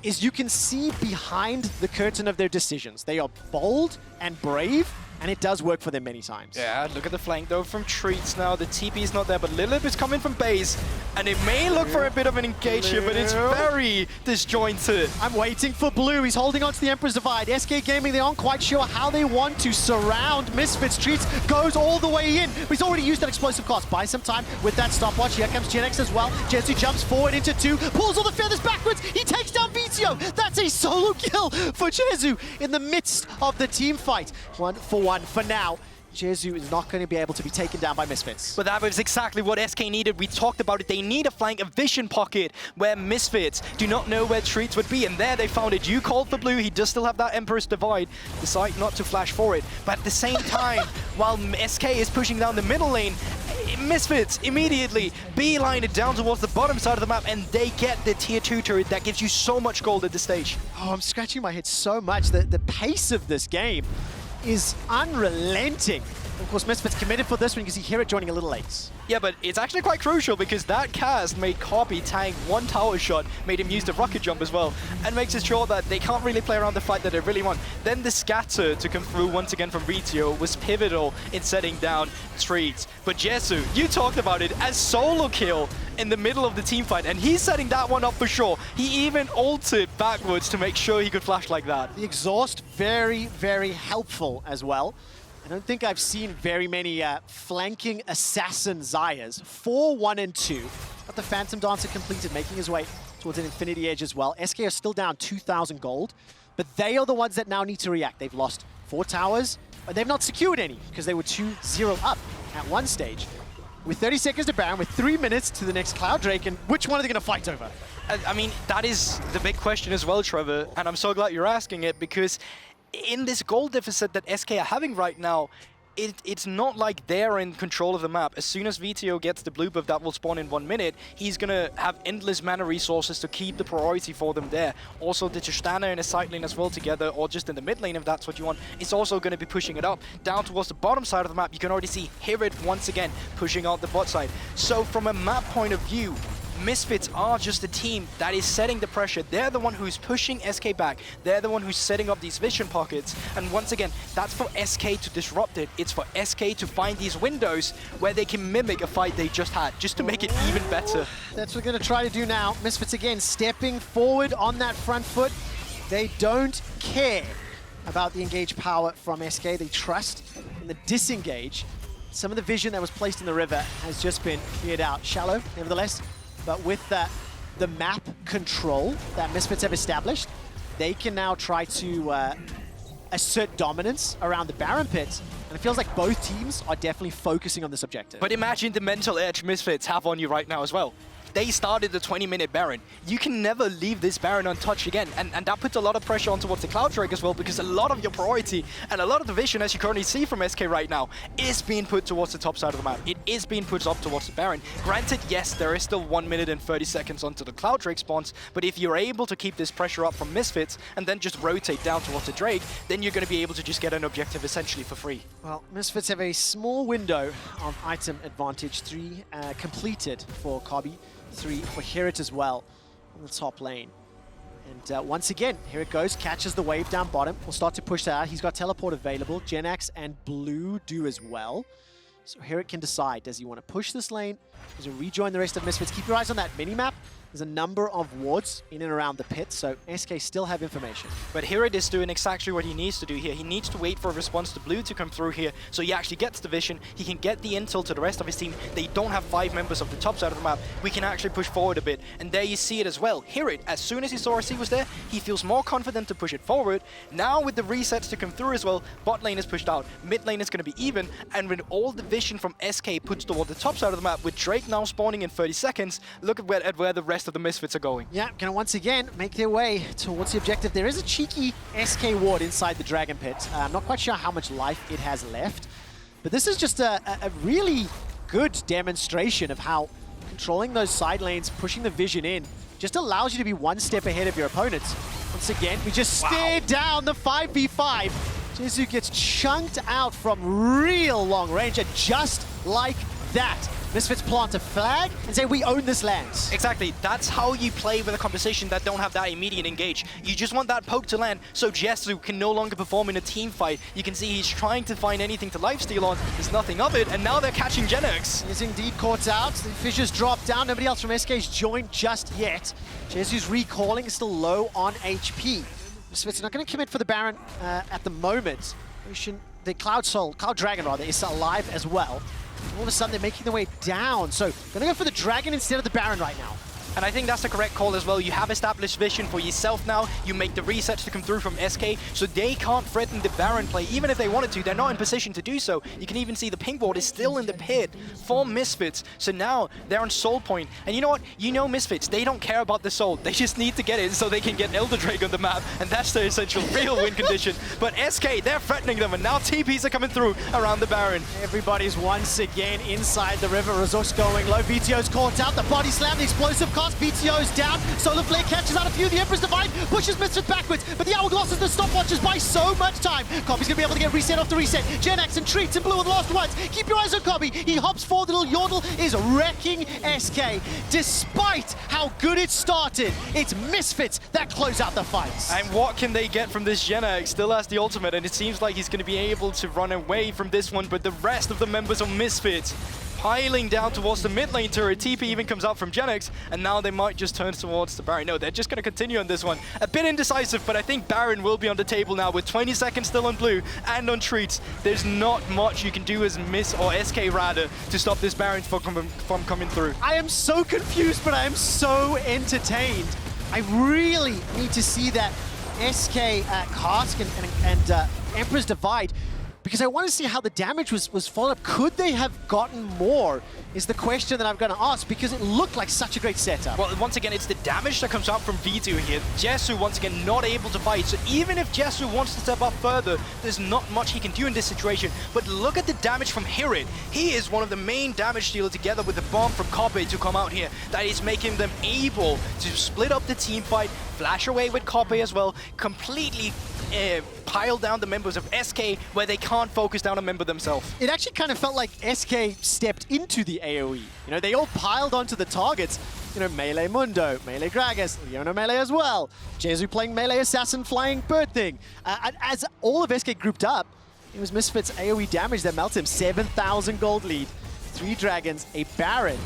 is you can see behind the curtain of their decisions. They are bold and brave, and it does work for them many times. Yeah, look at the flank though from Treatz now. The TP is not there, but Lilipp is coming from base, and it may look for a bit of an engage here, but it's very disjointed. I'm waiting for Blue. He's holding on to the Emperor's Divide. SK Gaming, they aren't quite sure how they want to surround Misfits. Treatz goes all the way in. He's already used that explosive cost. Buy some time with that stopwatch. Here comes Jenax as well. Jezu jumps forward into 2, pulls all the feathers backwards. He takes down Vetheo. That's a solo kill for Jezu in the midst of the team fight. 1-for-1 for now. Jezu is not going to be able to be taken down by Misfits. But that was exactly what SK needed. We talked about it. They need a flank, a vision pocket where Misfits do not know where Treatz would be. And there they found it. You called for Blue. He does still have that Emperor's Divide. Decide not to flash for it. But at the same time, while SK is pushing down the middle lane, Misfits immediately beeline it down towards the bottom side of the map, and they get the tier 2 turret that gives you so much gold at this stage. Oh, I'm scratching my head so much. The pace of this game is unrelenting. Of course, Misfits committed for this one. You can see HiRit joining a little late. Yeah, but it's actually quite crucial because that cast made Kobbe tank 1 tower shot, made him use the rocket jump as well, and makes it sure that they can't really play around the fight that they really want. Then the scatter to come through once again from Vetheo was pivotal in setting down Treatz. But Jezu, you talked about it, as solo kill in the middle of the team fight, and he's setting that one up for sure. He even ulted backwards to make sure he could flash like that. The exhaust, very, very helpful as well. I don't think I've seen very many flanking assassin Xayahs. 4, 1, and 2. Got the Phantom Dancer completed, making his way towards an Infinity Edge as well. SK are still down 2,000 gold, but they are the ones that now need to react. They've lost 4 towers, but they've not secured any because they were 2-0 up at one stage. With 30 seconds to Baron, with 3 minutes to the next Cloud Drake, and which one are they going to fight over? I mean, that is the big question as well, Trevor, and I'm so glad you're asking it, because in this gold deficit that SK are having right now, it's not like they're in control of the map. As soon as Vetheo gets the blue buff that will spawn in 1 minute, he's gonna have endless mana resources to keep the priority for them there. Also, the Tristana in a side lane as well together, or just in the mid lane if that's what you want, is also gonna be pushing it up. Down towards the bottom side of the map, you can already see HiRit once again pushing out the bot side. So from a map point of view, Misfits are just a team that is setting the pressure. They're the one who's pushing SK back. They're the one who's setting up these vision pockets. And once again, that's for SK to disrupt it. It's for SK to find these windows where they can mimic a fight they just had, just to make it even better. That's what we're going to try to do now. Misfits again stepping forward on that front foot. They don't care about the engage power from SK. They trust in the disengage. Some of the vision that was placed in the river has just been cleared out. Shallow, nevertheless. But with the map control that Misfits have established, they can now try to assert dominance around the Baron pit. And it feels like both teams are definitely focusing on this objective. But imagine the mental edge Misfits have on you right now as well. They started the 20-minute Baron. You can never leave this Baron untouched again. And that puts a lot of pressure on towards the Cloud Drake as well, because a lot of your priority and a lot of the vision, as you currently see from SK right now, is being put towards the top side of the map. It is being put up towards the Baron. Granted, yes, there is still 1 minute and 30 seconds onto the Cloud Drake spawns, but if you're able to keep this pressure up from Misfits and then just rotate down towards the Drake, then you're going to be able to just get an objective essentially for free. Well, Misfits have a small window of item advantage. 3 completed for Kobbe. 3 for HiRit as well on the top lane. And once again, here it goes, catches the wave down bottom. We'll start to push that out. He's got teleport available. Jenax and Blue do as well. So HiRit can decide, does he want to push this lane? Does he rejoin the rest of Misfits? Keep your eyes on that mini-map. There's a number of wards in and around the pit, so SK still have information. But HiRit is doing exactly what he needs to do here. He needs to wait for a response to Blue to come through here, so he actually gets the vision. He can get the intel to the rest of his team. They don't have 5 members of the top side of the map. We can actually push forward a bit, and there you see it as well. HiRit, as soon as he saw RC was there, he feels more confident to push it forward. Now with the resets to come through as well, bot lane is pushed out, mid lane is going to be even, and with all the vision from SK puts toward the top side of the map, with Drake now spawning in 30 seconds, look at where the rest of the Misfits are going. Yeah, gonna once again make their way towards the objective. There is a cheeky SK ward inside the Dragon Pit. I'm not quite sure how much life it has left, but this is just a really good demonstration of how controlling those side lanes, pushing the vision in, just allows you to be 1 step ahead of your opponents. Once again, we just stare down the 5v5. Jezu gets chunked out from real long range, and just like that, Misfits plant a flag and say, we own this land. Exactly. That's how you play with a composition that don't have that immediate engage. You just want that poke to land so Jezu can no longer perform in a team fight. You can see he's trying to find anything to lifesteal on. There's nothing of it, and now they're catching Jenax. He is indeed caught out. The fissures drop down. Nobody else from SK's joined just yet. Jezu's recalling is still low on HP. Misfits are not going to commit for the Baron at the moment. The Cloud Dragon rather, is alive as well. All of a sudden, they're making their way down. So, gonna go for the Dragon instead of the Baron right now. And I think that's the correct call as well. You have established vision for yourself now. You make the resets to come through from SK, so they can't threaten the Baron play. Even if they wanted to, they're not in position to do so. You can even see the ping ward is still in the pit for Misfits. So now they're on soul point. And you know what? You know Misfits, they don't care about the soul. They just need to get it so they can get Elder Drake on the map. And that's the essential real win condition. But SK, they're threatening them. And now TPs are coming through around the Baron. Everybody's once again inside the river. Razork's going low. Vetheo's caught out. The body slam, the explosive cost. Vetheo's down. Solar Flare catches out a few. The Emperor's Divine pushes Misfits backwards, but the Hourglass is the stopwatches by so much time. Kobbe's gonna be able to get reset off the reset. Jenax and Treatz and Blue are the last ones. Keep your eyes on Kobbe. He hops forward. Little Yordle is wrecking SK. Despite how good it started, it's Misfits that close out the fights. And what can they get from this Jenax? Still has the ultimate, and it seems like he's going to be able to run away from this one, but the rest of the members of Misfits piling down towards the mid lane turret. TP even comes out from Jenax, and now they might just turn towards the Baron. No, they're just going to continue on this one. A bit indecisive, but I think Baron will be on the table now with 20 seconds still on Blue and on Treatz. There's not much you can do as SK rather, to stop this Baron from coming through. I am so confused, but I am so entertained. I really need to see that SK Cask and Emperor's Divide because I want to see how the damage was followed up. Could they have gotten more is the question that I'm going to ask, because it looked like such a great setup. Well, once again, it's the damage that comes out from Vetheo here. Jezu, once again, not able to fight. So even if Jezu wants to step up further, there's not much he can do in this situation. But look at the damage from HiRit. He is one of the main damage dealers, together with the bomb from Kobbe to come out here. That is making them able to split up the team fight, flash away with Kobbe as well, completely pile down the members of SK where they can't focus down a member themselves. It actually kind of felt like SK stepped into the AoE. You know, they all piled onto the targets. You know, melee Mundo, melee Gragas, Leona melee as well. Jezu playing melee assassin, flying bird thing. As all of SK grouped up, it was Misfits AoE damage that melted him. 7,000 gold lead, 3 dragons, a Baron.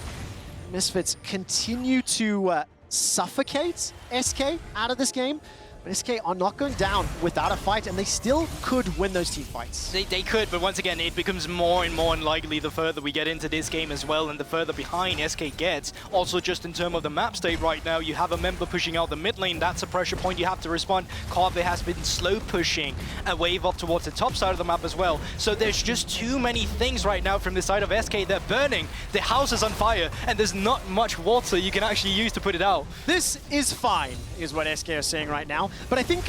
Misfits continue to suffocate SK out of this game. But SK are not going down without a fight, and they still could win those team fights. They could, but once again, it becomes more and more unlikely the further we get into this game as well, and the further behind SK gets. Also, just in terms of the map state right now, you have a member pushing out the mid lane. That's a pressure point you have to respond. Kobbe has been slow pushing a wave up towards the top side of the map as well. So there's just too many things right now from the side of SK. They're burning, the house is on fire, and there's not much water you can actually use to put it out. This is fine, is what SK are saying right now. But I think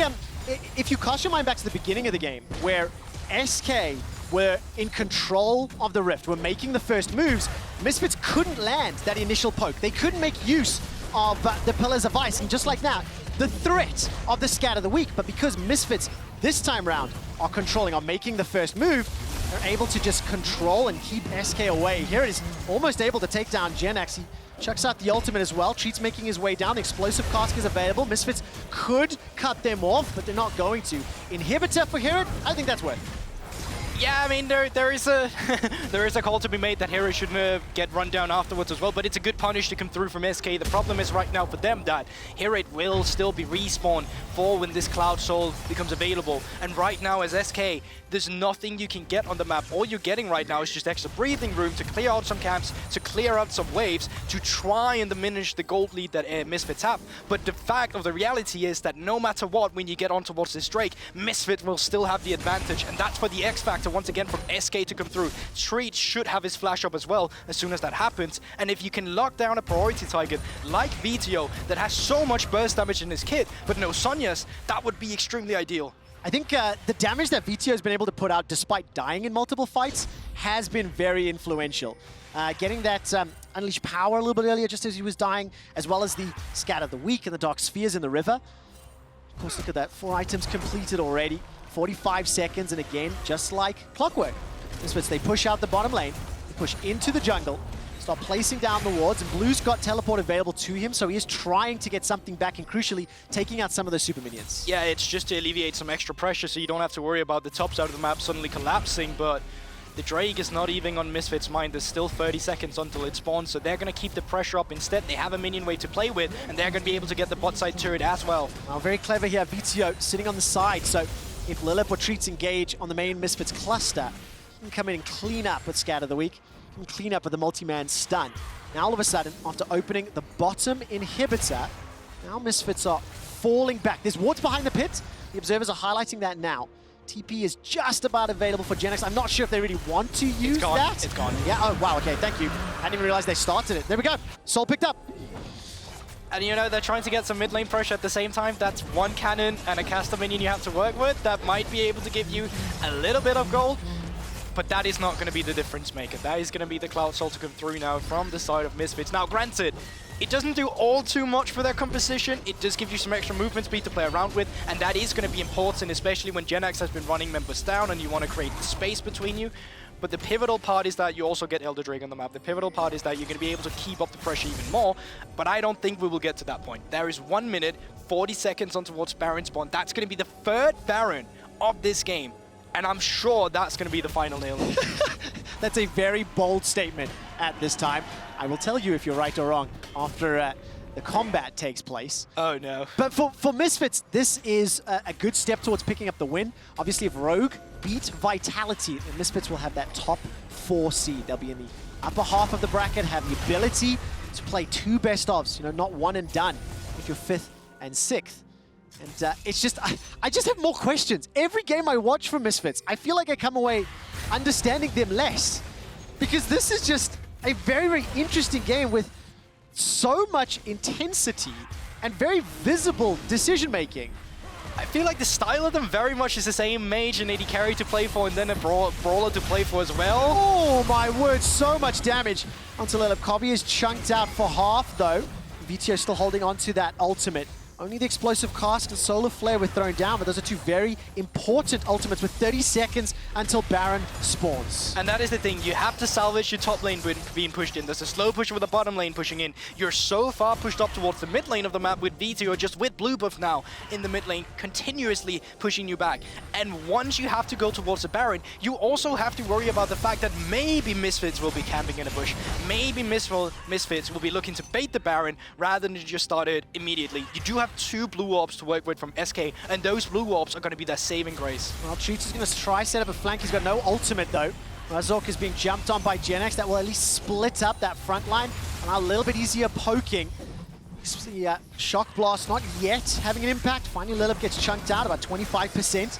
if you cast your mind back to the beginning of the game, where SK were in control of the Rift, were making the first moves, Misfits couldn't land that initial poke. They couldn't make use of the Pillars of Ice, and just like that, the threat of the Scatter the Weak. But because Misfits this time round are controlling, are making the first move, they're able to just control and keep SK away. Here it is, almost able to take down Jenax. He chucks out the ultimate as well. Treatz making his way down. The explosive cask is available. Misfits could cut them off, but they're not going to. Inhibitor for HiRit, I think that's worth. Yeah, I mean, there is a there is a call to be made that HiRit shouldn't get run down afterwards as well, but it's a good punish to come through from SK. The problem is right now for them that HiRit will still be respawned for when this Cloud Soul becomes available. And right now as SK, there's nothing you can get on the map. All you're getting right now is just extra breathing room to clear out some camps, to clear out some waves, to try and diminish the gold lead that Misfits have. But the fact of the reality is that no matter what, when you get on towards this Drake, Misfit will still have the advantage, and that's for the X Factor once again from SK to come through. Treatz should have his flash up as well as soon as that happens, and if you can lock down a priority target like Vetheo that has so much burst damage in his kit, but no Sonya's, that would be extremely ideal. I think the damage that Vetheo has been able to put out despite dying in multiple fights has been very influential. Getting that Unleash Power a little bit earlier just as he was dying, as well as the Scatter the Weak and the Dark Spheres in the river. Of course, look at that, 4 items completed already. 45 seconds, and again, just like clockwork. Misfits, they push out the bottom lane, they push into the jungle, start placing down the wards, and Blue's got teleport available to him, so he is trying to get something back and crucially taking out some of those super minions. Yeah, it's just to alleviate some extra pressure so you don't have to worry about the top side of the map suddenly collapsing, but the Drake is not even on Misfits' mind. There's still 30 seconds until it spawns, so they're going to keep the pressure up instead. They have a minion wave to play with, and they're going to be able to get the bot side turret as well. Now, very clever here, Vetheo sitting on the side, so if Lilipp or Treatz engage on the main Misfits cluster, he can come in and clean up with Scatter the Weak, he can clean up with the multi-man stun. Now all of a sudden, after opening the bottom inhibitor, now Misfits are falling back. There's wards behind the pit. The observers are highlighting that now. TP is just about available for Jenax. I'm not sure if they really want to use that. It's gone. Yeah, oh wow, okay, thank you. I didn't even realize they started it. There we go. Soul picked up. And you know, they're trying to get some mid lane pressure at the same time. That's one cannon and a caster minion you have to work with. That might be able to give you a little bit of gold, but that is not going to be the difference maker. That is going to be the Cloud Soul to come through now from the side of Misfits. Now, granted, it doesn't do all too much for their composition. It does give you some extra movement speed to play around with, and that is going to be important, especially when Jenax has been running members down and you want to create space between you. But the pivotal part is that you also get Elder Drake on the map. The pivotal part is that you're going to be able to keep up the pressure even more, but I don't think we will get to that point. There is 1 minute, 40 seconds on towards Baron spawn. That's going to be the third Baron of this game, and I'm sure that's going to be the final nail. That's a very bold statement at this time. I will tell you if you're right or wrong after the combat takes place. Oh no. But for Misfits, this is a good step towards picking up the win. Obviously, if Rogue beat Vitality, then Misfits will have that top 4 seed. They'll be in the upper half of the bracket, have the ability to play 2 best ofs, you know, not one and done if you're 5th and 6th. And it's just, I just have more questions. Every game I watch from Misfits, I feel like I come away understanding them less. Because this is just a very, very interesting game with so much intensity and very visible decision-making. I feel like the style of them very much is the same. Mage and AD carry to play for, and then a brawler to play for as well. Oh my word, so much damage onto Lilipp. Kobbe is chunked out for half though. Vetheo still holding on to that ultimate. Only the explosive cast and solar flare were thrown down, but those are two very important ultimates with 30 seconds until Baron spawns. And that is the thing, you have to salvage your top lane being pushed in. There's a slow push with the bottom lane pushing in. You're so far pushed up towards the mid lane of the map with Vetheo, just with blue buff now in the mid lane, continuously pushing you back. And once you have to go towards the Baron, you also have to worry about the fact that maybe Misfits will be camping in a bush. Maybe Misfits will be looking to bait the Baron rather than just start it immediately. You do have 2 blue orbs to work with from SK, and those blue orbs are going to be their saving grace. Well, Treatz is going to try set up a flank. He's got no ultimate though. Razork is being jumped on by Jenax. That will at least split up that front line. And a little bit easier poking. The shock blast not yet having an impact. Finally, Lilipp gets chunked out about 25%.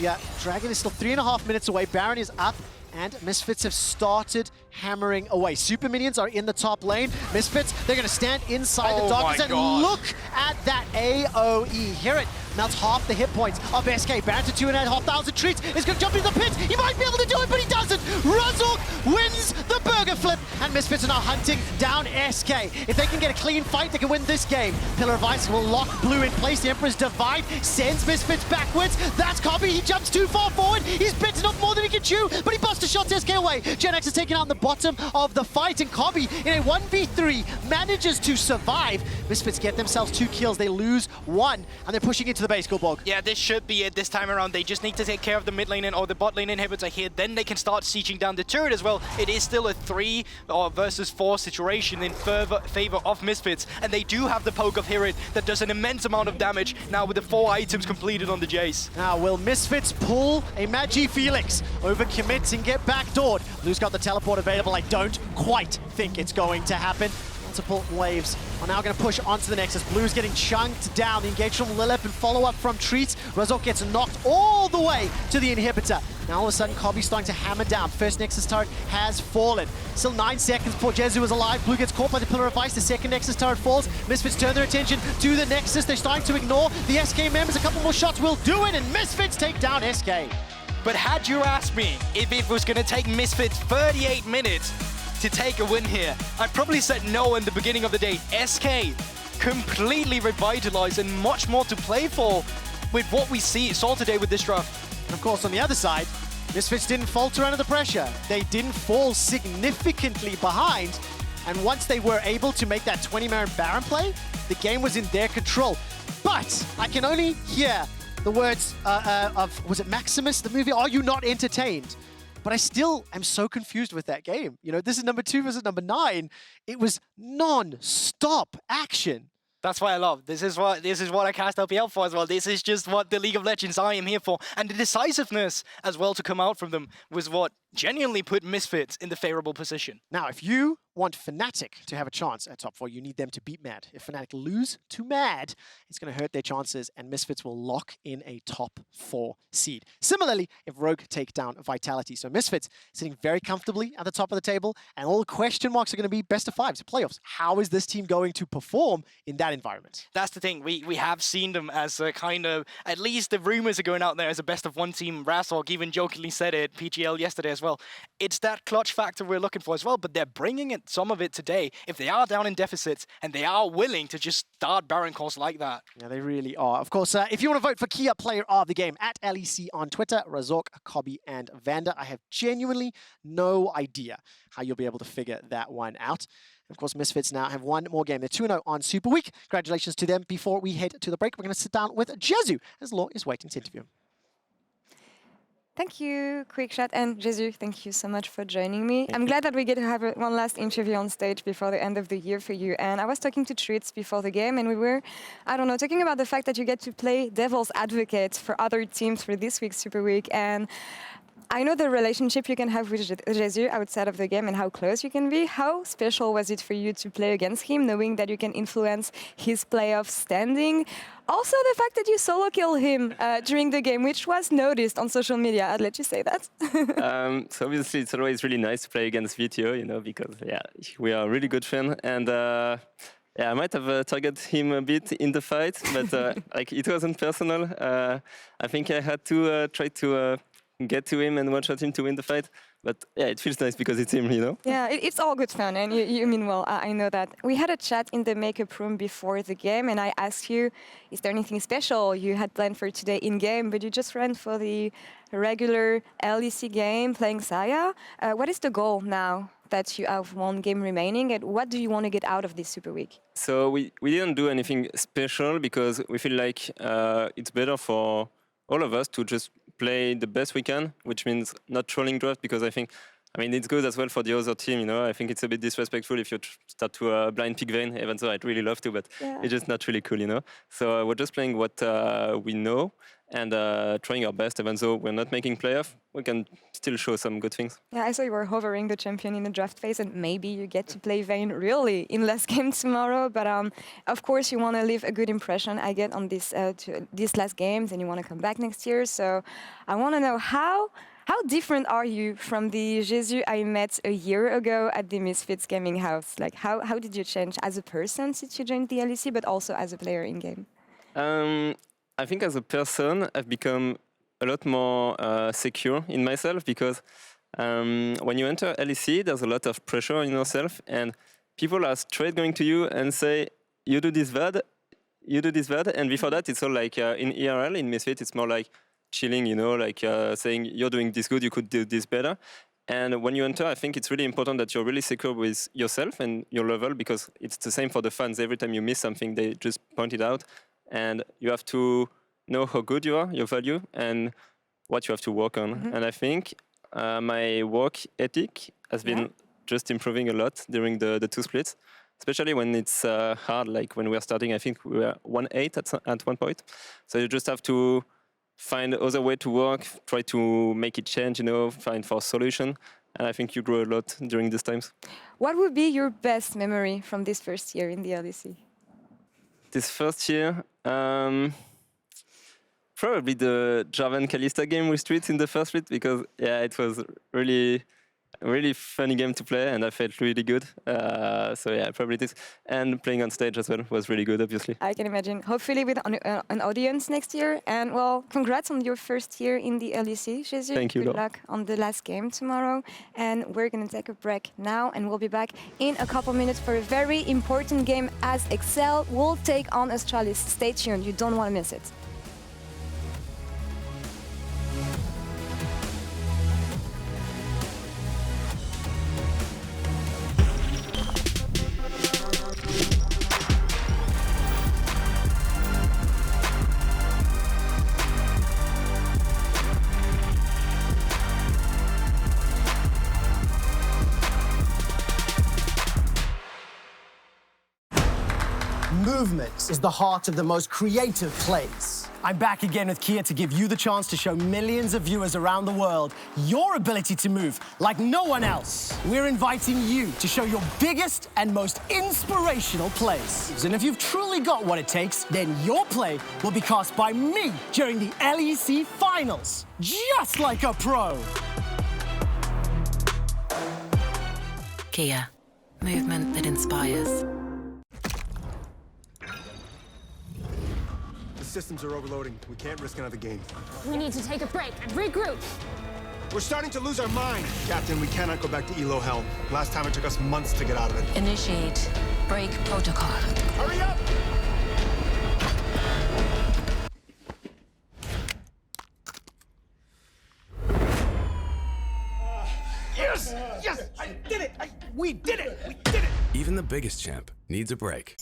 The Dragon is still 3.5 minutes away. Baron is up. And Misfits have started hammering away. Super minions are in the top lane. Misfits, they're going to stand inside the darkness and look at that AoE. HiRit melts half the hit points of SK. Baron to 2,500. Treatz is going to jump into the pit. He might be able to do it, but he doesn't. Razork wins the burger flip, and Misfits are now hunting down SK. If they can get a clean fight, they can win this game. Pillar of Ice will lock blue in place. The Emperor's Divide sends Misfits backwards. That's Kobbe. He jumps too far forward. He's bitten off more than he can chew, but he busts a shot to SK away. Jenax is taken out in the bottom of the fight, and Kobbe in a 1v3 manages to survive. Misfits get themselves 2 kills. They lose 1, and they're pushing into the base. Guldborg. Yeah, this should be it this time around. They just need to take care of the mid lane or the bot lane inhibitors here. Then they can start sieging down the turret as well. It is still a 3 versus 4 situation in favor of Misfits, and they do have the poke of HiRit that does an immense amount of damage now with the 4 items completed on the Jayce. Now, will Misfits pull a Magi Felix, overcommit and get backdoored? Blue's got the teleport available. I don't quite think it's going to happen. Multiple waves are now going to push onto the Nexus. Blue's getting chunked down. The engage from Lilipp and follow-up from Treatz. Razork gets knocked all the way to the inhibitor. Now all of a sudden, Kobbe's starting to hammer down. First Nexus turret has fallen. Still 9 seconds before Jezu is alive. Blue gets caught by the Pillar of Ice. The second Nexus turret falls. Misfits turn their attention to the Nexus. They're starting to ignore the SK members. A couple more shots will do it, and Misfits take down SK. But had you asked me if it was going to take Misfits 38 minutes to take a win here, I probably said no in the beginning of the day. SK completely revitalized and much more to play for with what we saw today with this draft. And of course, on the other side, Misfits didn't falter under the pressure. They didn't fall significantly behind. And once they were able to make that 20-man Baron play, the game was in their control. But I can only hear the words of, was it Maximus, the movie? Are you not entertained? But I still am so confused with that game. You know, this is number 2 versus number 9. It was non-stop action. That's what I love. This is what I cast LPL for as well. This is just what the League of Legends I am here for. And the decisiveness as well to come out from them was what genuinely put Misfits in the favorable position. Now, if you want Fnatic to have a chance at top 4, you need them to beat Mad. If Fnatic lose to Mad, it's going to hurt their chances, and Misfits will lock in a top 4 seed. Similarly, if Rogue take down Vitality. So Misfits sitting very comfortably at the top of the table, and all the question marks are going to be best of 5s, playoffs. How is this team going to perform in that environment? That's the thing. We have seen them as a kind of, at least the rumors are going out there as a best of 1 team. Razork even jokingly said it, PGL yesterday as well. It's that clutch factor we're looking for as well, but they're bringing it, some of it today. If they are down in deficits and they are willing to just start Baron calls like that. Yeah, they really are. Of course, if you want to vote for Kia Player of the Game, at LEC on Twitter, Razork, Kobbe, and Vander. I have genuinely no idea how you'll be able to figure that one out. And of course, Misfits now have 1 more game. They're 2-0 on Super Week. Congratulations to them. Before we head to the break, we're going to sit down with Jezu, as Laure is waiting to interview him. Thank you, Quickshot, and Jezu, thank you so much for joining me. I'm glad that we get to have one last interview on stage before the end of the year for you. And I was talking to Treatz before the game, and we were, I don't know, talking about the fact that you get to play devil's advocate for other teams for this week's Super Week. And I know the relationship you can have with Jezu outside of the game and how close you can be. How special was it for you to play against him, knowing that you can influence his playoff standing? Also, the fact that you solo killed him during the game, which was noticed on social media. I'll let you say that. So obviously, it's always really nice to play against Vetheo, you know, because we are really good friends, and I might have targeted him a bit in the fight, but like it wasn't personal. I think I had to try to get to him and one-shot him to win the fight. But yeah, it feels nice because it's him, you know? Yeah, it's all good fun, and you mean well, I know that. We had a chat in the makeup room before the game, and I asked you, is there anything special you had planned for today in-game, but you just ran for the regular LEC game playing Xayah. What is the goal now that you have one game remaining, and what do you want to get out of this Super Week? So we didn't do anything special because we feel like it's better for all of us to just play the best we can, which means not trolling draft, because I mean, it's good as well for the other team, you know. I think it's a bit disrespectful if you start to blind pick Vayne, even though I'd really love to, but it's just not really cool, you know. So we're just playing what we know and trying our best, even though we're not making playoff, we can still show some good things. Yeah, I saw you were hovering the champion in the draft phase, and maybe you get to play Vayne really in last game tomorrow. But of course, you want to leave a good impression, I get, on these last games, and you want to come back next year. So I want to know how different are you from the Jezu I met a year ago at the Misfits gaming house? Like, how did you change as a person since you joined the LEC, but also as a player in game? I think as a person, I've become a lot more secure in myself because when you enter LEC, there's a lot of pressure on yourself, and people are straight going to you and say, you do this bad, you do this bad. And before that, it's all like in ERL, in Misfits, it's more like chilling, you know, like saying, you're doing this good, you could do this better. And when you enter, I think it's really important that you're really secure with yourself and your level, because it's the same for the fans. Every time you miss something, they just point it out. And you have to know how good you are, your value, and what you have to work on. And I think my work ethic has been just improving a lot during the two splits, especially when it's hard, like when we're starting, I think we were 1-8 at one point. So you just have to find other way to work, try to make it change, you know, find for a solution. And I think you grow a lot during these times. What would be your best memory from this first year in the LEC? This first year, probably the Jarvan Kalista game with Treatz in the first split, because it was really funny game to play, and I felt really good. So yeah, probably this. And playing on stage as well was really good, obviously. I can imagine. Hopefully with an audience next year. And well, congrats on your first year in the LEC, Jezu. Thank you, Good Laure. luck on the last game tomorrow. And we're going to take a break now, and we'll be back in a couple minutes for a very important game as Excel will take on Astralis. Stay tuned, you don't want to miss it. Movement is the heart of the most creative plays. I'm back again with Kia to give you the chance to show millions of viewers around the world your ability to move like no one else. We're inviting you to show your biggest and most inspirational plays. And if you've truly got what it takes, then your play will be cast by me during the LEC Finals, just like a pro. Kia, movement that inspires. Systems are overloading. We can't risk another game. We need to take a break and regroup. We're starting to lose our mind. Captain, we cannot go back to Elo Hell. Last time it took us months to get out of it. Initiate break protocol. Hurry up! Yes! Yes! I did it! We did it! We did it! Even the biggest champ needs a break.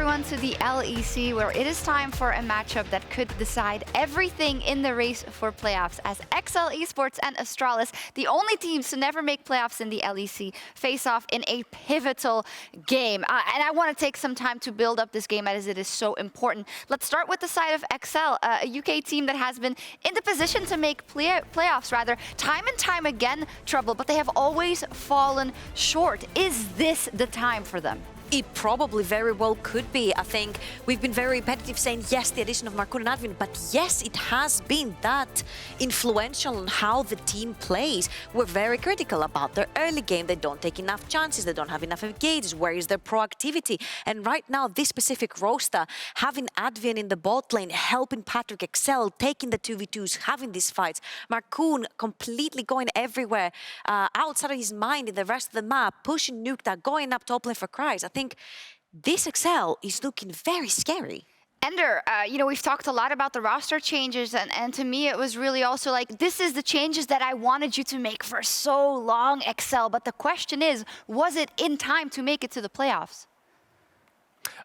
everyone to the LEC, where it is time for a matchup that could decide everything in the race for playoffs, as XL Esports and Astralis, the only teams to never make playoffs in the LEC, face off in a pivotal game. And I want to take some time to build up this game as it is so important. Let's start with the side of XL, a UK team that has been in the position to make playoffs, rather, time and time again, Trouble, but they have always fallen short. Is this the time for them? It probably very well could be. I think we've been very repetitive saying, yes, the addition of Markoon and Advin, but yes, it has been that influential on how the team plays. We're very critical about their early game. They don't take enough chances. They don't have enough engages. Where is their proactivity? And right now, this specific roster, having Advin in the bot lane, helping Patrick excel, taking the 2v2s, having these fights, Markoon completely going everywhere, outside of his mind in the rest of the map, pushing Nukta, going up top lane for Cries. I think this XL is looking very scary. Ender, you know, we've talked a lot about the roster changes, and to me it was really also like, this is the changes that I wanted you to make for so long, XL, but the question is, was it in time to make it to the playoffs?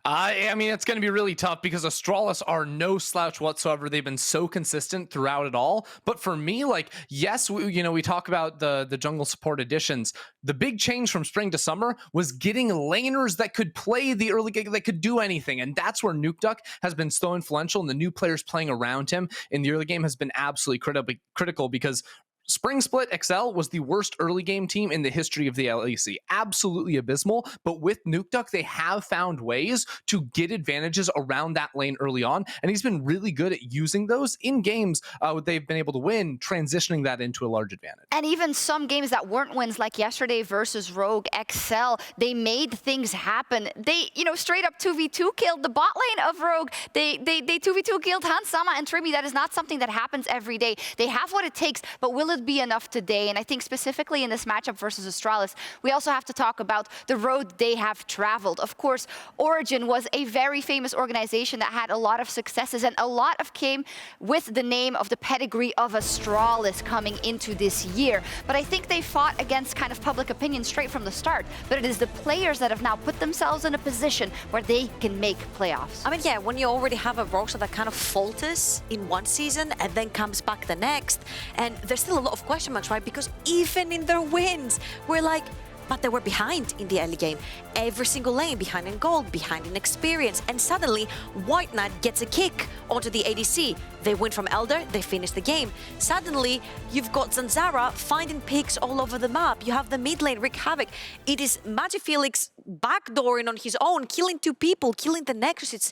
I mean, it's going to be really tough because Astralis are no slouch whatsoever. They've been so consistent throughout it all. But for me, like, yes, we talk about the jungle support additions. The big change from spring to summer was getting laners that could play the early game, that could do anything. And that's where Nukeduck has been so influential, and the new players playing around him in the early game has been absolutely critical because Spring Split XL was the worst early game team in the history of the LEC. Absolutely abysmal, but with Nukeduck, they have found ways to get advantages around that lane early on, and he's been really good at using those in games they've been able to win, transitioning that into a large advantage. And even some games that weren't wins, like yesterday versus Rogue XL, they made things happen. They, you know, straight up 2v2 killed the bot lane of Rogue. They 2v2 killed Hansama and Tribi. That is not something that happens every day. They have what it takes, but will it be enough today? And I think specifically in this matchup versus Astralis, we also have to talk about the road they have traveled. Of course, Origin was a very famous organization that had a lot of successes, and a lot of came with the name of the pedigree of Astralis coming into this year. But I think they fought against kind of public opinion straight from the start. But it is the players that have now put themselves in a position where they can make playoffs. I mean, yeah, when you already have a roster that kind of falters in one season and then comes back the next, and there's still a lot of question marks, right? Because even in their wins, we're like, but they were behind in the early game. Every single lane behind in gold, behind in experience, and suddenly White Knight gets a kick onto the ADC. They win from Elder, they finish the game. Suddenly, you've got Zanzara finding picks all over the map. You have the mid lane wreak havoc. It is Magifelix backdooring on his own, killing 2 people, killing the Nexus. It's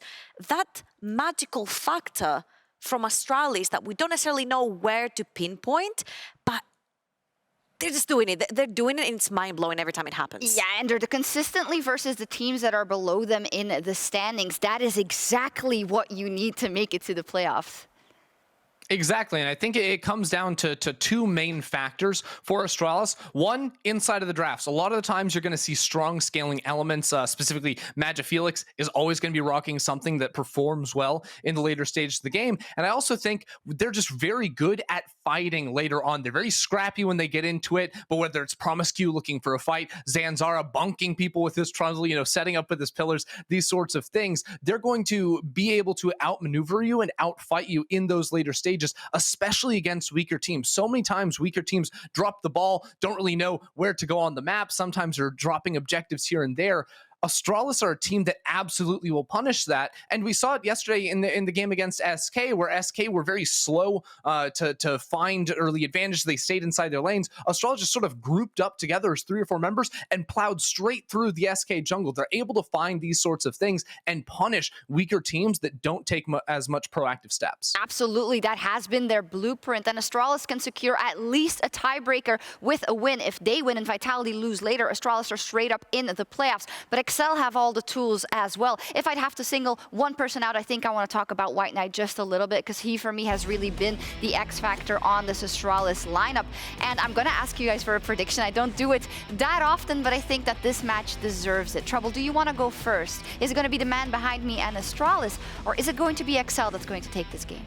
that magical factor from Astralis that we don't necessarily know where to pinpoint, but they're just doing it. They're doing it, and it's mind-blowing every time it happens. Yeah, and they're consistently versus the teams that are below them in the standings. That is exactly what you need to make it to the playoffs. Exactly, and I think it comes down to 2 main factors for Astralis. One, inside of the drafts. A lot of the times you're going to see strong scaling elements, specifically Magifelix is always going to be rocking something that performs well in the later stages of the game. And I also think they're just very good at fighting later on. They're very scrappy when they get into it, but whether it's Promiscu looking for a fight, Zanzara bunking people with his Trundle, you know, setting up with his pillars, these sorts of things, they're going to be able to outmaneuver you and outfight you in those later stages, especially against weaker teams. So many times weaker teams drop the ball, don't really know where to go on the map. Sometimes they're dropping objectives here and there. Astralis are a team that absolutely will punish that, and we saw it yesterday in the game against SK, where SK were very slow to find early advantage. They stayed inside their lanes. Astralis just sort of grouped up together as 3 or 4 members and plowed straight through the SK jungle. They're able to find these sorts of things and punish weaker teams that don't take as much proactive steps. Absolutely, that has been their blueprint, and Astralis can secure at least a tiebreaker with a win. If they win and Vitality lose later, Astralis are straight up in the playoffs. But XL have all the tools as well. If I'd have to single one person out, I think I want to talk about White Knight just a little bit, because he, for me, has really been the X factor on this Astralis lineup. And I'm going to ask you guys for a prediction. I don't do it that often, but I think that this match deserves it. Trouble, do you want to go first? Is it going to be the man behind me and Astralis, or is it going to be XL that's going to take this game?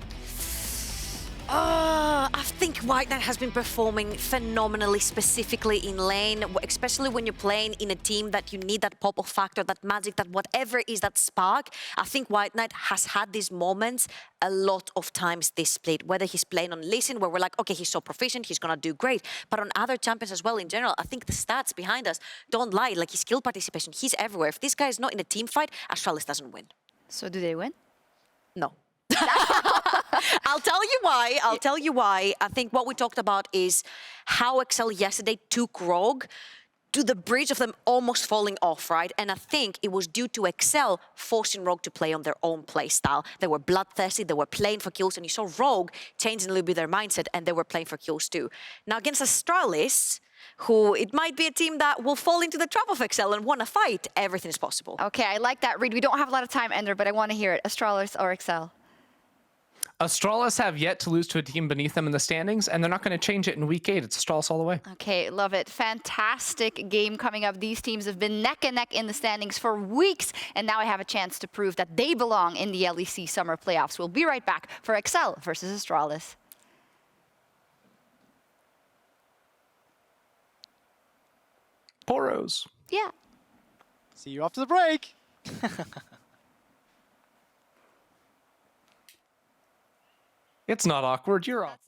I think White Knight has been performing phenomenally, specifically in lane, especially when you're playing in a team that you need that pop-up factor, that magic, that whatever is that spark. I think White Knight has had these moments a lot of times this split, whether he's playing on Lee Sin, where we're like, okay, he's so proficient, he's gonna do great. But on other champions as well in general, I think the stats behind us don't lie. Like his skill participation, he's everywhere. If this guy is not in a team fight, Astralis doesn't win. So do they win? No. I'll tell you why. I'll tell you why. I think what we talked about is how Excel yesterday took Rogue to the bridge of them almost falling off, right? And I think it was due to Excel forcing Rogue to play on their own play style. They were bloodthirsty, they were playing for kills, and you saw Rogue changing a little bit their mindset, and they were playing for kills too. Now against Astralis, who it might be a team that will fall into the trap of Excel and want to fight, everything is possible. Okay, I like that read. We don't have a lot of time, Ender, but I want to hear it. Astralis or Excel? Astralis have yet to lose to a team beneath them in the standings, and they're not going to change it in week 8. It's Astralis all the way. Okay, love it. Fantastic game coming up. These teams have been neck and neck in the standings for weeks, and now I have a chance to prove that they belong in the LEC Summer Playoffs. We'll be right back for Excel versus Astralis. Poros. Yeah. See you after the break. It's not awkward. You're awkward.